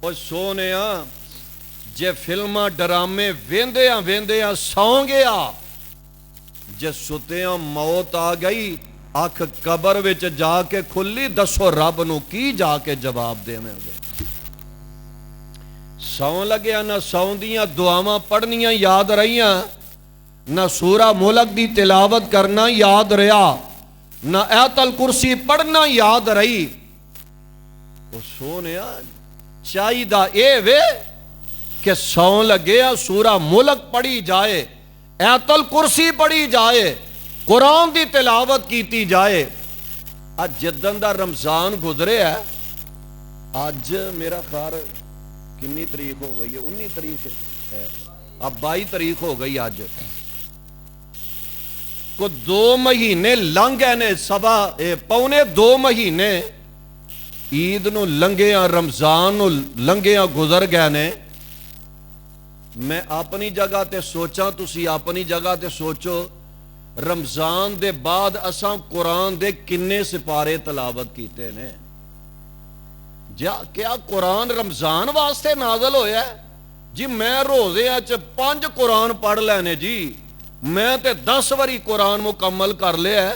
اور سونے جے فلماں ڈرامے ویندیاں سوں گیا جے ستیاں موت آ گئی آنکھ قبر وچ جا کے کھلی دسو رب نو کی جا کے جواب دے میں گے سون لگیا نہ سون دیاں دعاواں پڑھنیاں یاد رہیاں نہ سورہ ملک دی تلاوت کرنا یاد رہا نہ آیت الکرسی پڑھنا یاد رہی وہ سونے چاہی دا اے وے کہ سون لگے سورہ ملک پڑھی جائے آیت الکرسی پڑھی جائے قرآن دی تلاوت کیتی جائے آج جدن دا رمضان گزرے ہے آج میرا خیال کنی تاریخ ہو گئی ہے 19 تاریخ ہے اب 22 تاریخ ہو گئی آج کو 2 مہینے لنگ گئے نے پونے 2 مہینے عید نو لنگیاں رمضان نو لنگیاں گزر گئے نے میں اپنی جگہ تے سوچاں تسی اپنی جگہ تے سوچو رمضان دے بعد اساں قرآن دے کنے سپارے تلاوت کیتے نے کیا قرآن رمضان واسطے نازل ہویا ہے جی میں روزے 5 قرآن پڑھ لینے جی میں تے 10 واری قرآن مکمل کر لیا ہے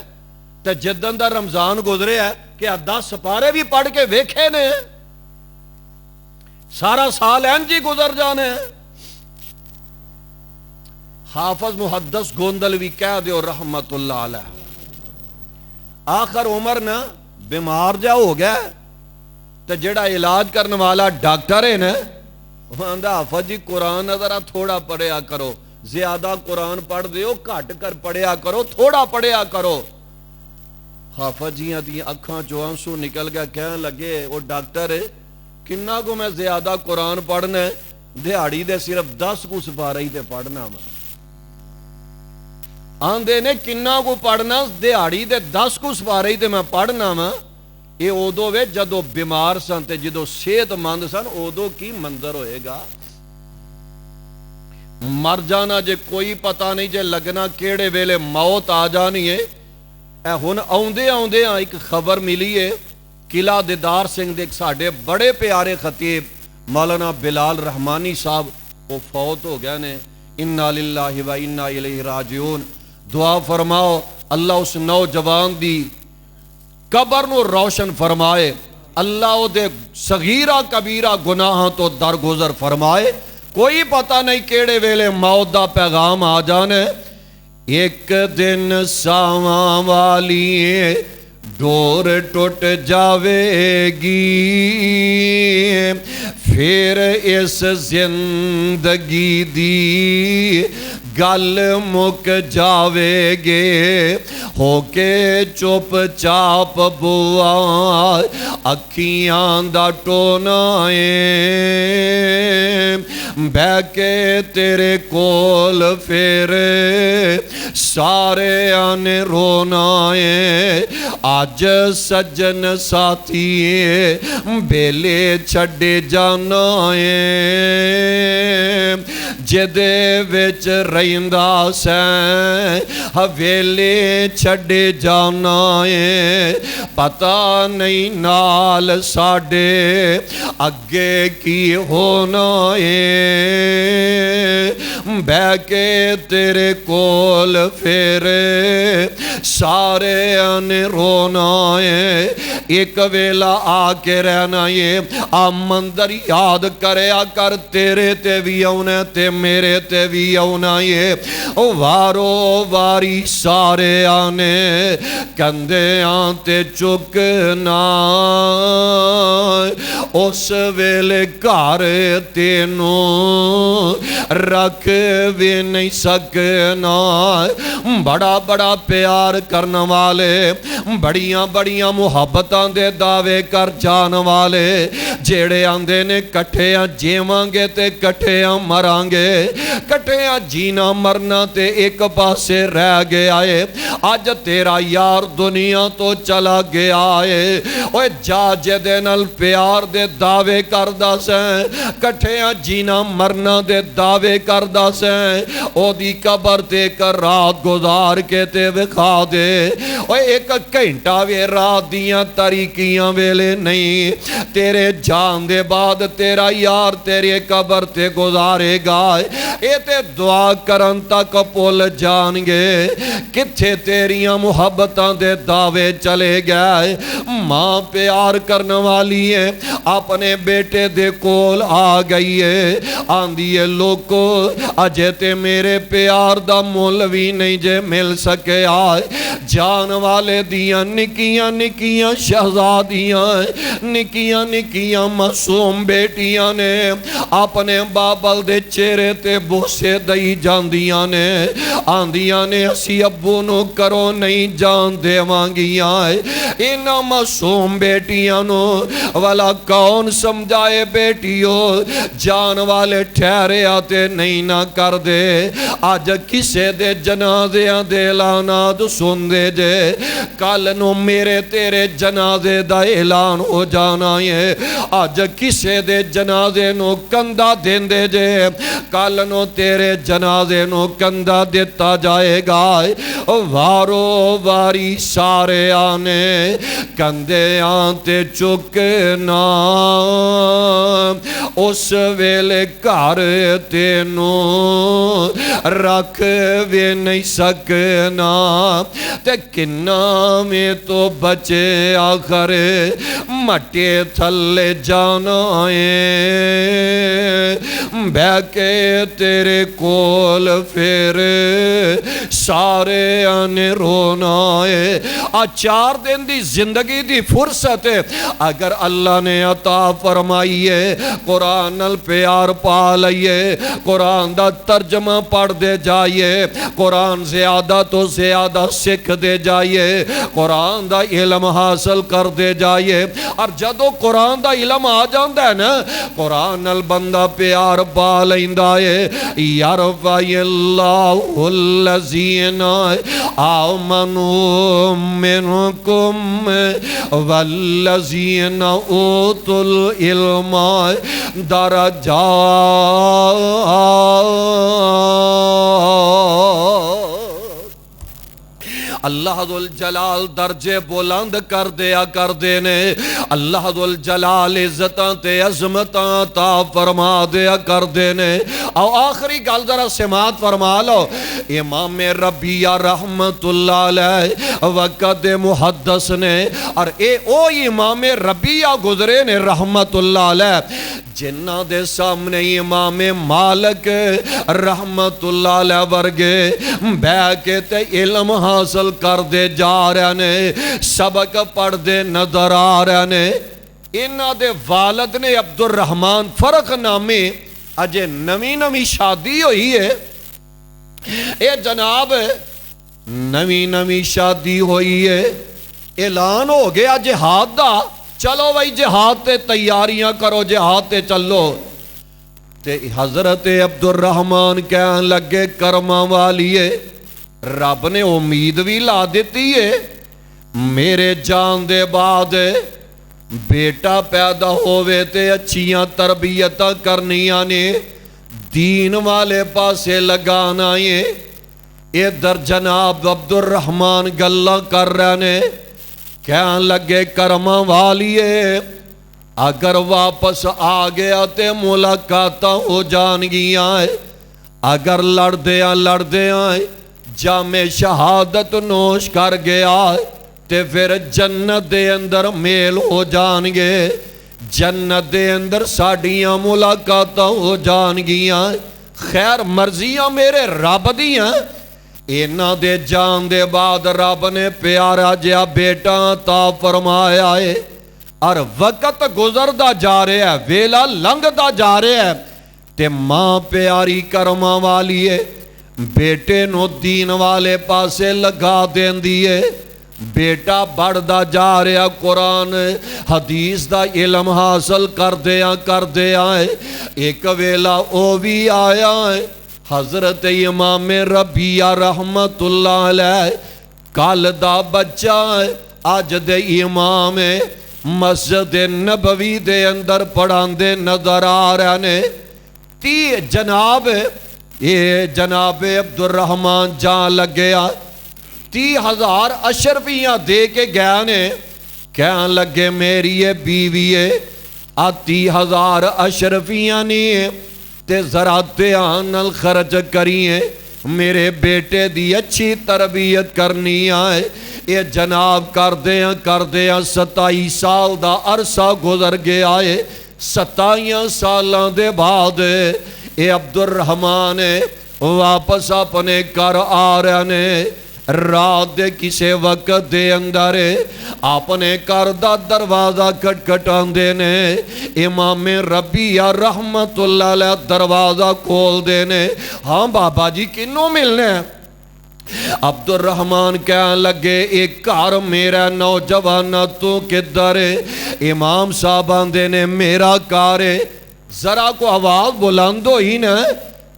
تے جدن دا رمضان گزرے ہے کیا 10 سپارے بھی پڑھ کے ویکھے نے سارا سال جی گزر جانے ہیں حافظ محدث گوندلوی کہہ دیو رحمت اللہ علیہ آخر عمر نا بیمار جا ہو گیا تو جڑا علاج کرنے والا ڈاکٹر ہے نا وہ آندہ حافظ جی قرآن ذرا تھوڑا پڑھیا کرو زیادہ قرآن پڑھ دیو گھٹ کر پڑھیا کرو تھوڑا پڑھیا کرو حافظ جی دی اکھاں چوں آنسو نکل گیا کہنے لگے وہ ڈاکٹر ہے کنہ کو میں زیادہ قرآن پڑھنا ہے دیہاڑی دے صرف 10 کو سپارہ ہی تے پڑھنا میں آندے نے کنہ کو پڑھنا دیہاڑی دے 10 کو سپارہ ہی تے میں پڑھنا میں یہ اودو وے جدو بیمار سن تے جدو صحت مند سن اودو کی منظر ہوئے گا مر جانا جے کوئی پتہ نہیں جے لگنا کیڑے ویلے موت آ جانی ہے اے ہن آوندے ایک خبر ملی ہے قلعہ دیدار سنگھ دے ساڈے بڑے پیارے خطیب مولانا بلال رحمانی صاحب وہ فوت ہو گئے نے انا للہ و انا الیہ راجعون دعا فرماؤ اللہ اس نوجوان دی قبر نو روشن فرمائے اللہ دے صغیرہ کبیرہ گناہاں تو درگزر فرمائے کوئی پتہ نہیں کیڑے ویلے موت دا پیغام آ جانے ایک دن ساواں والی ڈور ٹوٹ جاوے گی پھر اس زندگی دی گل مک جاوے گے ہو کے چپ چاپ بوا اکھیاں دا ٹونا بہ کے تیرے کول پھر سارے آنے رونا آج سجن ساتھی بیلے چھڑے جانا جدے وچ رہندا سیں حویلے چھڑے جانا پتہ نہیں نال ساڑے اگے کی ہونا بہ کے تیرے کول پھر سارے آنے رونا ایک ویلا آ کے رہنا مندر یاد کریا کر تیرے تے بھی آنا تے میرے تے بھی آنا وارو واری سارے آنے کندے آتے چکنا اس ویلے گھر تینوں رکھ بھی نہیں سکنا بڑا بڑا پیار کرنے والے بڑیاں بڑیاں محبتاں دے دعوے کر جان والے جیڑے آندے نے کٹھیاں جیوانگے تے کٹھیاں مرانگے کٹھیاں جینا مرنا تے ایک پاسے رہ گیا ہے آج تیرا یار دنیا تو چلا گیا ہے اوہ جا جدے نال پیار دے دعوے کردہ سیں کٹھیاں جینا مرنا دے دعوے کردہ سیں او دی قبر تے کر رات گزار کے تے وکھا دے اوہ ایک گھنٹہ وے رات دیاں طریقیاں ویلے نہیں تیرے جان دے بعد تیرا یار تیرے قبر تے گزارے گا اے تے دعا کرن تک پول جان گے کتھے تیریاں محبتاں دے دعوے چلے گئے ماں پیار کرنے والی ہے اپنے بیٹے دے کول آ گئی ہے آندھی ہے لوگو اجے تے میرے پیار دا مولوی نہیں جے مل سکے آئے جان والے دیاں نکیاں نکیاں شہزادیاں نکیاں نکیاں معصوم بیٹیاں نے اپنے بابل دے چہرے تے بوسے دئی جاندیاں نے آندیاں نے اسی ابو نو کرو نہیں جان دے مانگیاں انہاں معصوم بیٹیاں نو والا کون سمجھائے بیٹیوں جان والے ٹھہرے آتے نہیں نہ کر دے آج کسے دے جنازیاں دے اعلانات سن دے جے کل نو میرے تیرے جنازے دا اعلان ہو جانا ہے آج کسے دے جنازے نو کندہ دین دے جے کل نو تیرے جنازے نو کندہ دیتا جائے گا وارو واری سارے آنے کندے آنتے چکنا اس ویلے گھر تینوں رکھ بھی نہیں سکنا تے کنہ میں تو بچے آخر مٹے تھلے جانا بہ کے تیرے کول پھر سارے آنے رونا چار دن دی زندگی دی فرصت اگر اللہ نے عطا فرمائی ہے قرآن الپیار پا لئیے قرآن دا ترجمہ پڑھ دے جائیے قرآن زیادہ تو زیادہ سکھ دے جائیے قرآن دا علم حاصل کر دے جائیے اور جدو قرآن دا علم آ جاندہ ہے نا قرآن البندہ پیار پا لیندہ ہے یرفع اللہ الذین آمنوا منکم والذین اوتوا العلم درجات اللہ ذوالجلال درجے بلند کر دیا کر دینے اللہ ذوالجلال عزتاں تے عظمتاں عطا فرما دیا کر دینے او آخری گل ذرا سماعت فرما لو امام ربیہ رحمت اللہ علیہ وقت محدث نے اور او امام ربیہ گزرے نے رحمت اللہ علیہ جنہ دے سامنے امام مالک رحمت اللہ علیہ ورگے بہ کے تے علم حاصل کر دے جا رہے نے سبق پڑھ دے نظر آ رہے نے انہاں دے والد نے عبد الرحمان فرق نامی اجے نویں شادی ہوئی ہے. اے جناب نویں شادی ہوئی ہے, اعلان ہو گیا جہاد دا, چلو بھائی جہاد تے تیاریاں کرو, جہاد تے چلو. تے حضرت عبد الرحمان کہن لگے کرما والیے, رب نے امید بھی لا دیتی ہے, میرے جان دے بعد بیٹا پیدا ہوئے تے اچھیاں تربیتاں کرنیاں نے, دین والے پاسے لگانا ہے. ادھر جناب عبد الرحمان گلاں کر رہے نے, کہن لگے کرما والیے اگر واپس آ گیا تے ملاقاتاں ہو جان گیاں, اگر لڑدے آئے جام شہادت نوش کر گیا تے پھر جنت دے اندر میل ہو جان گے, جنت دے اندر ساڑیاں ملاقاتاں ہو جان گیاں. خیر مرضیاں میرے رب دیاں. اینا دے جان دے بعد رب نے پیارا جیا بیٹا عطا فرمایا ہے, اور وقت گزردا جا رہا ہے, ویلا لنگدا جا رہا ہے, تے ماں پیاری کرما والی ہے, بیٹے نو دین والے پاسے لگا دین دیئے. بیٹا بڑھدا جا رہا, قرآن حدیث دا علم حاصل کر دیا ہے. ایک ویلا او بھی آیا ہے, حضرت امام ربیہ رحمت اللہ علیہ کال دا بچہ ہے, آج دے امام مسجد نبوی دے اندر پڑھان دے نظر آ رہے نے. جناب عبد الرحمان جان لگیا 30,000 اشرفیاں دے کے گیا نے, کہن لگے میری یہ بیوی ہے, 30,000 اشرفیاں نہیں تے ذرا دھیان نال خرچ کریے, میرے بیٹے دی اچھی تربیت کرنی آئے. یہ جناب کر دیاں 27 سال دا عرصہ گزر گیا ہے. 27 سالاں دے بعد اے عبد الرحمان واپس اپنے گھر آ رہے نے. رات دے کسے وقت دے اندر اپنے گھر دا دروازہ کھٹکھٹان دے نے, امام ربیہ رحمت اللہ علیہ دروازہ کھول دے نے. ہاں بابا جی کنوں ملنے ہیں؟ عبد الرحمان کہنے لگے ایک گھر میرا نوجوان تو کدھر ہے؟ امام صاحب آندے نے میرا گھر ہے, ذرا کو آواز بلند ہوئی نا.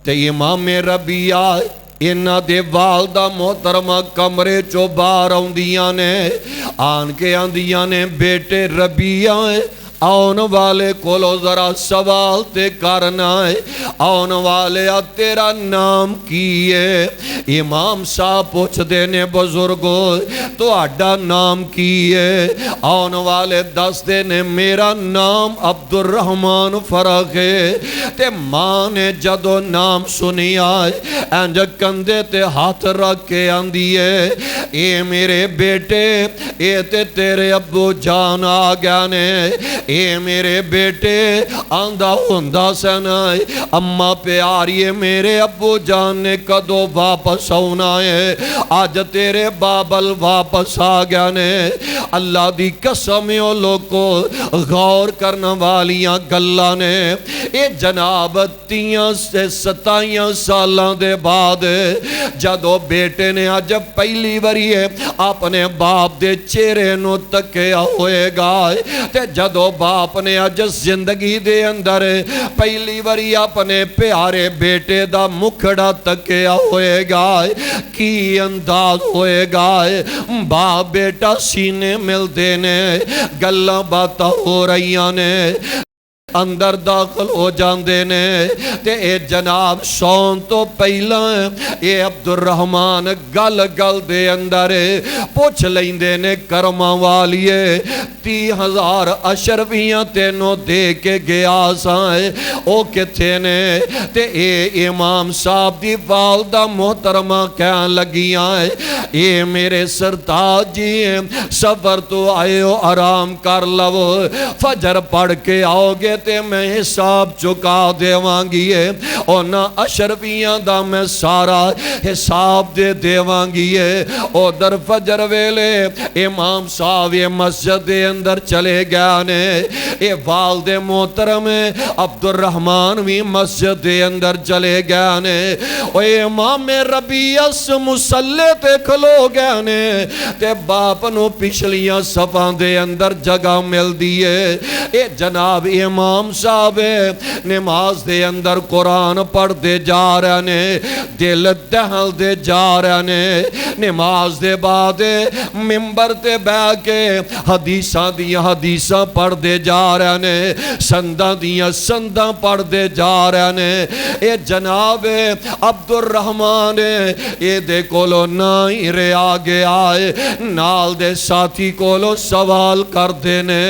تے امام ربیہ انہاں دے والدہ محترمہ کمرے چو باہر آندیاں نے, آن کے آندیاں نے بیٹے ربیہ آن والے کولو ذرا سوال تے کرنا ہے. آن والے تیرا نام کی ہے؟ امام صاحب پوچھ دینے بزرگو تو آڈا نام کی ہے؟ آن والے دس دینے میرا نام عبد الرحمان فرق ہے. تے ماں نے جدو نام سنی آئے انج کندے تے ہاتھ رکھ کے آندی ہے, اے میرے بیٹے اے تے تیرے ابو جان آ گیا نے. اے میرے بیٹے آندہ ہوندہ سنائے, اماں پیاری میرے ابو جان نے کدو واپس ہونا ہے, آج تیرے بابل واپس آ گیا نے. اللہ دی قسمیوں لوگو غور کرنا والیاں گلہ نے. اے جناب 27 سالاں دے بعد جدو بیٹے نے آج پہلی وری ہے اپنے باپ دے چہرے نو تکیا ہوئے گا, تے جدو باپ نے آج زندگی دے اندر پہلی وری اپنے پیارے بیٹے دا مکھڑا تکیا ہوئے گا, کی انداز ہوئے گا. باپ بیٹا سینے مل دینے, گلہ باتا ہو رہیاں نے, اندر داخل ہو جاندے نے. تے اے جناب سون تو پہلا اے عبد الرحمان گل دے اندر پوچھ لیندے نے کرما والیے 30,000 اشرفیاں تینوں دے کے گیا سائیں او کتھے نے. تے اے امام صاحب دی والدہ محترمہ کہن لگیاں اے میرے سرتاج جی سفر تو آئے ہو آرام کر لو, فجر پڑھ کے آؤ گے تے میں حساب چکا دے وانگی ہے, اور نہ اشرفیاں دا میں سارا حساب دے وانگی ہے. اور در فجر ویلے امام صاحب مسجد دے اندر چلے گیا نے. اے والد محترم عبد الرحمن بھی مسجد دے اندر چلے گیا نے. او امام ربیع اس مسلے تے کھلو گیا نے تے باپ نو پچھلیاں صفاں دے اندر جگہ مل دیئے. اے جناب امام صاحب نماز دے اندر قرآن پڑھ دے جا رہے نے, دل دہل دے جا رہے نے. نماز دے بعد ممبر تے بیٹھ کے حدیثاں دیاں حدیثاں پڑھ دے جا رہے نے, سنداں دیاں سنداں پڑھ دے جا رہے نے. اے جناب عبد الرحمن اے دے کولو نہ ہی رے آگے آئے, نال دے ساتھی کولو سوال کر دینے.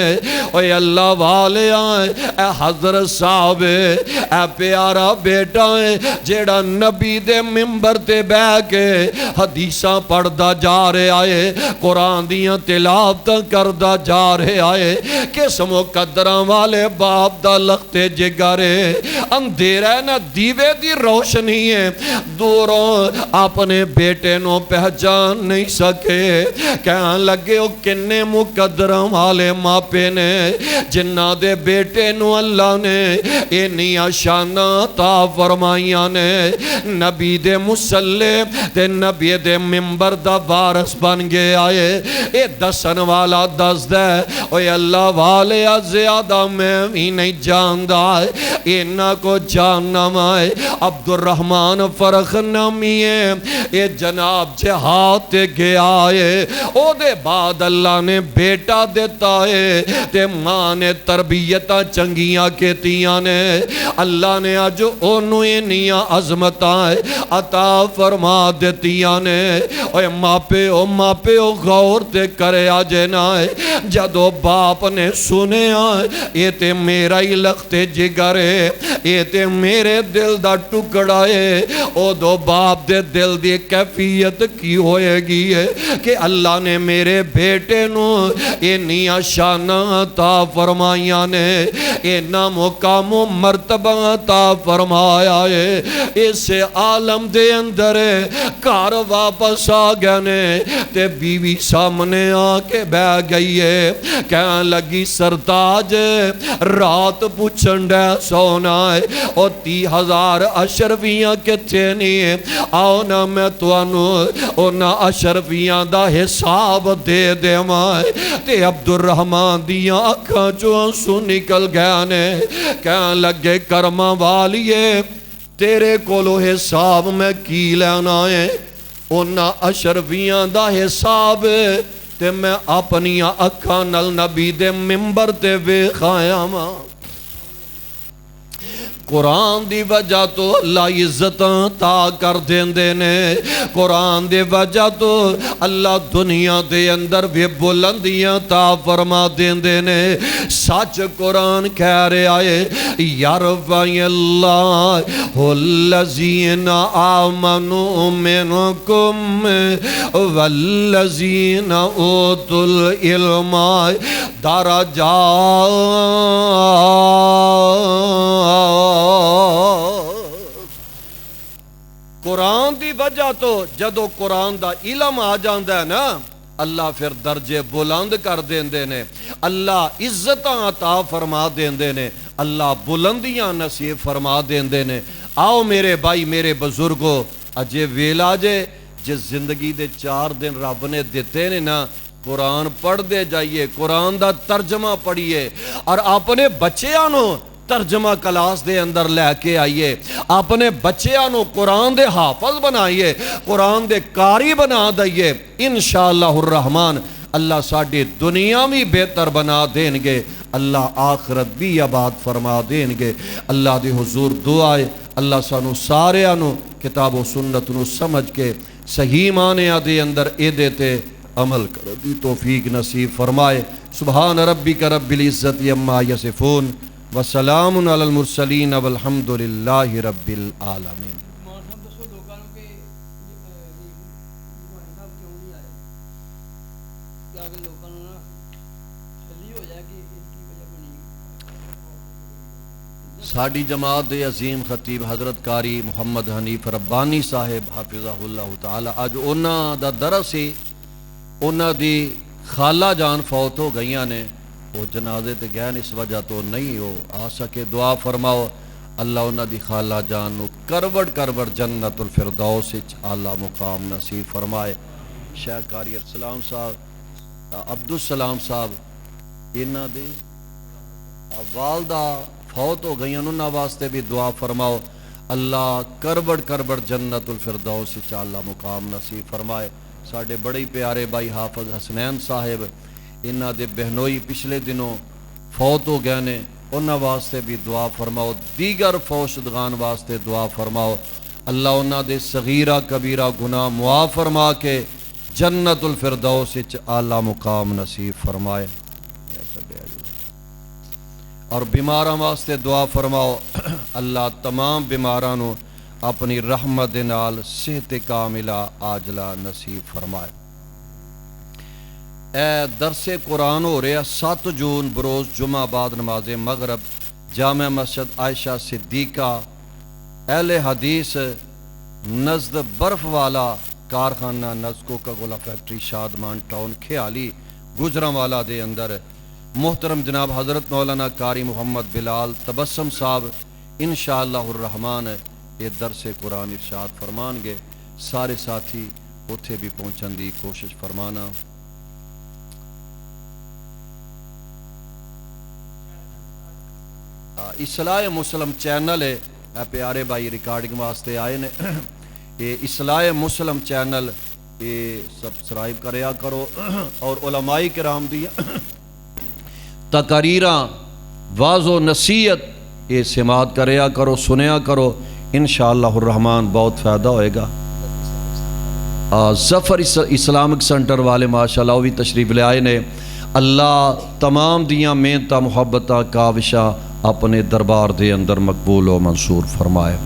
اے اللہ والے آئے, اے حضرت صاحب اے پیارا بیٹا ہے جیڑا نبی دے ممبر تے بہ کے حدیثاں پڑھ دا جا رہے آئے, قرآن دیاں تلاوت کر دا جا رہے آئے. کس مقدراں والے باپ دا لختے جگرے اندھیرہ نہ دیوے دی روشنی ہے, دوروں اپنے بیٹے نو پہچان نہیں سکے. کہاں لگے او کنے مقدراں والے ماپے نے جنہ دے بیٹے نو اللہ نے انیاں شانہ عطا فرمائیاں نے. نبی دے مسلے تے نبی دے ممبر دا وارث بن گئے آئے. اے دسن والا دس دے اوے اللہ والے زیادہ میں بھی نہیں جاندہ اینا کو جاننا مائے. عبد الرحمن فرخ نامی ہے اے جناب جہاد تے گیا ہے. او دے بعد اللہ نے بیٹا دیتا ہے تے ماں نے تربیتہ چنگیاں کیتیاں نے. اللہ نے آج انہوں انیاں عظمتاں عطا فرما دیتیاں نے. اے ماپے او غور تے کرے آجے نہ جدو باپ نے سنے یہ تے میرا ہی لختے جگرے, یہ تے میرے دل دا ٹکڑا ہے. او دو باپ دے دل دی کیفیت کی ہوئے گی ہے کہ اللہ نے میرے بیٹے نو انیاں شانہ عطا فرمائیاں نے, اینا مقام و مرتبہ عطا فرمایا ہے. اس عالم دے اندر کار واپس آ گئے نے تے بیوی سامنے آ کے بہ گئی ہے. کہاں لگی سرتاج رات پوچھن دے سونا ہے اور 30,000 اشرفیاں کتے نہیں, آؤ نا میں توانو اونا اشرفیاں دا حساب دے دے مائے. تے عبد الرحمن دیاں اکھاں جو آنسو نکل گیا نے. کہاں لگے کرما والیے تیرے کولو حساب میں کی لینا ہے, اونا اشرفیاں دا حساب تے میں اپنی اکھاں نل نبی دے ممبر تے ویکھایا ماں. قرآن دی وجہ تو اللہ عزتاں تا کر دیندے نے, قرآن دی وجہ تو اللہ دنیا دے اندر بھی بلندیاں تا فرما دیندے نے. سچ قرآن کہہ رہے آئے یرفع اللہ الذین آمنوا منکم والذین اوتوا العلم درجات. قرآن دی وجہ تو جدو قرآن دا علم آ جاندہ ہے نا اللہ پھر درجے بلند کر دیندے نے, اللہ عزتاں عطا فرما دیندے نے, اللہ بلندیاں نصیب فرما دیندے نے. آؤ میرے بھائی میرے بزرگو اجے ویلا جس زندگی دے 4 دن رب نے دیتے نے نا, قرآن پڑھ دے جائیے, قرآن دا ترجمہ پڑھیے اور اپنے بچیاں ترجمہ کلاس دے اندر لے کے آئیے, اپنے بچیاں قرآن دے حافظ بنائیے, قرآن دے قاری بنا دئیے. انشاءاللہ الرحمن اللہ ساڑھی دنیا بھی بہتر بنا دیں گے, اللہ آخرت بھی آباد فرما دیں گے. اللہ دے حضور دعائے اللہ سانو سارے آنو کتاب و سنت نو سمجھ کے صحیح معنی دے اندر اے دیتے عمل کر دی توفیق نصیب فرمائے. سبحان ربک رب العزت عما یصفون وسلام علی المرسلین والحمدللہ رب العالمین. ساڑھی جماعت عظیم خطیب حضرت قاری محمد حنیف ربانی صاحب حافظہ اللہ تعالی آج اونا دا درس ہی اونا دی خالہ جان فوت ہو گئیاں نے. وہ جنازے تے گئے اس وجہ تو نہیں ہو آ سکے دعا فرماؤ اللہ انہاں دی خالہ جان نو کروڑ کروڑ جنت الفردوس وچ اعلیٰ مقام نصیب فرمائے۔ شیخ قاری ارسلان صاحب عبدالسلام صاحب انہاں دی والدہ فوت ہو گئی انہاں واسطے بھی دعا فرماؤ اللہ کروڑ کروڑ جنت الفردوس وچ اعلیٰ مقام نصیب فرمائے۔ ساڈے بڑے پیارے بھائی حافظ حسنین صاحب انہاں دے بہنوئی پچھلے دنوں فوت ہو گئے نے انہاں واسطے بھی دعا فرماؤ، دیگر فوت شدگان واسطے دعا فرماؤ اللہ انہاں دے صغیرہ کبیرہ گناہ معاف فرما کے جنت الفردوس وچ اعلیٰ مقام نصیب فرمائے۔ اور بیماراں واسطے دعا فرماؤ اللہ تمام بیماراں نو اپنی رحمت دے نال صحت کاملہ عاجلہ نصیب فرمائے۔ اے درس قرآن ہو رہا 7 جون بروز جمعہ بعد نماز مغرب جامع مسجد عائشہ صدیقہ اہل حدیث نزد برف والا کارخانہ نزد Coca Cola factory Shadman town Khiyali Gujranwala دے اندر محترم جناب حضرت مولانا قاری محمد بلال تبسم صاحب انشاءاللہ الرحمن یہ درس قرآن ارشاد فرمان گے۔ سارے ساتھی اتھے بھی پہنچن دی کوشش فرمانا۔ اصلاح مسلم چینل ہے پیارے بھائی ریکارڈنگ واسطے آئے نے یہ اصلاح مسلم چینل یہ سبسکرائب کریا کرو اور علماء کرام دی تقریراں واعظ و نصیحت یہ سماعت کریا کرو سنیا کرو انشاءاللہ الرحمن بہت فائدہ ہوئے گا۔ ظفر اسلامک سنٹر والے ماشاءاللہ وہ بھی تشریف لے آئے نے۔ اللہ تمام دیاں محنتاں محبتاں کاوشاں اپنے دربار دے اندر مقبول و منصور فرمائے۔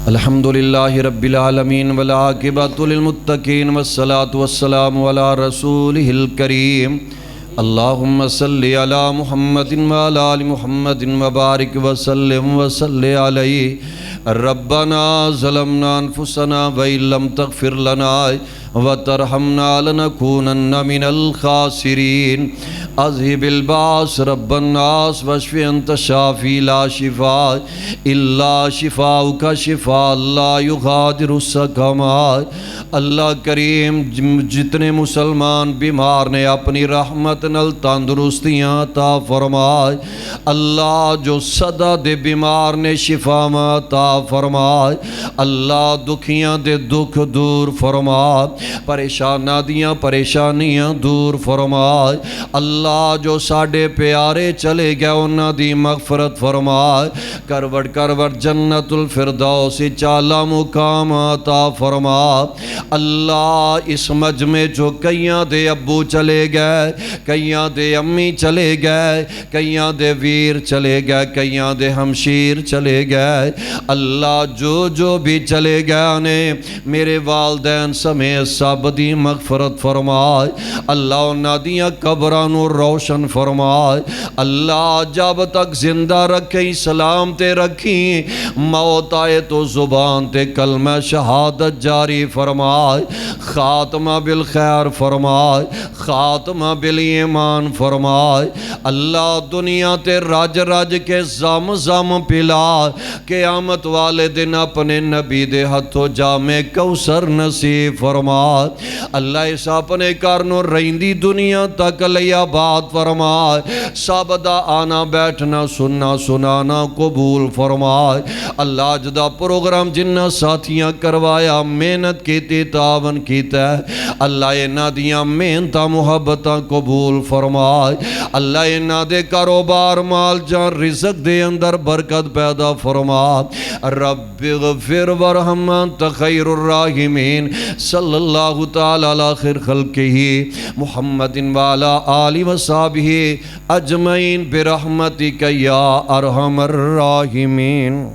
الحمدللہ رب العالمین والعاقبۃ للمتقین والصلاة والسلام علی رسولہ الکریم اللہم صلی علی محمد وعلی آل محمد وبارک وسلم وصلی علیہ ربنا ظلمنا انفسنا وإن لم تغفر لنا وترحمنا لنكونن من الخاسرین اذهب الباس رب الناس واشف انت الشافی لا شفاء الا شفاؤک شفاء لا یغادر سقما۔ اللہ کریم جتنے مسلمان بیمار نے اپنی رحمت نل تندرستیاں عطا فرمائے۔ اللہ جو صدا دے بیمار نے شفا عطا فرمائے۔ اللہ دکھیاں دے دکھ دور فرمائے، پریشانہ دیاں پریشانیاں دور فرمائے۔ اللہ جو ساڑے پیارے چلے گئے انہاں دی مغفرت فرمائے، کروڑ کروڑ جنت الفردوس اعلیٰ مقام عطا فرمائے۔ اللہ اس مجمع جو کئیاں دے ابو چلے گئے، کئیاں دے امی چلے گئے، کئیاں دے ویر چلے گئے، کئیاں دے ہمشیر چلے گئے، اللہ جو بھی چلے گئے نے میرے والدین سمیت سب دی مغفرت فرمائے۔ اللہ انہاں دیاں قبراں نو روشن فرمائے۔ اللہ جب تک زندہ رکھیں سلام تے رکھیں، موت آئے تو زبان تے کلمہ شہادت جاری فرمائے، خاتمہ بالخیر فرمائے، خاتمہ بالایمان فرمائے۔ اللہ دنیا تے رج رج کے زم زم پلا، قیامت والے دن اپنے نبی دے ہتھوں جامے کوثر نصیب فرمائے۔ اللہ اس اپنے کرنو رہندی دنیا تک لیا بات فرمائے، سب دا آنا بیٹھنا سننا سنانا قبول فرمائے۔ اللہ جدا پروگرام جنہ ساتھیاں کروایا محنت کیتی تعاون کیتا ہے، اللہ انہاں دیاں محنتاں محبتاں قبول فرمائے۔ اللہ انہاں دے کاروبار مال جان رزق دے اندر برکت پیدا فرمائے۔ رب اغفر ورحم انت خیر الراحمین صلی اللہ تعالی علی خیر خلقہ محمد وعلی آلہ وصحبہ اجمعین برحمتک یا ارحم الراحمین۔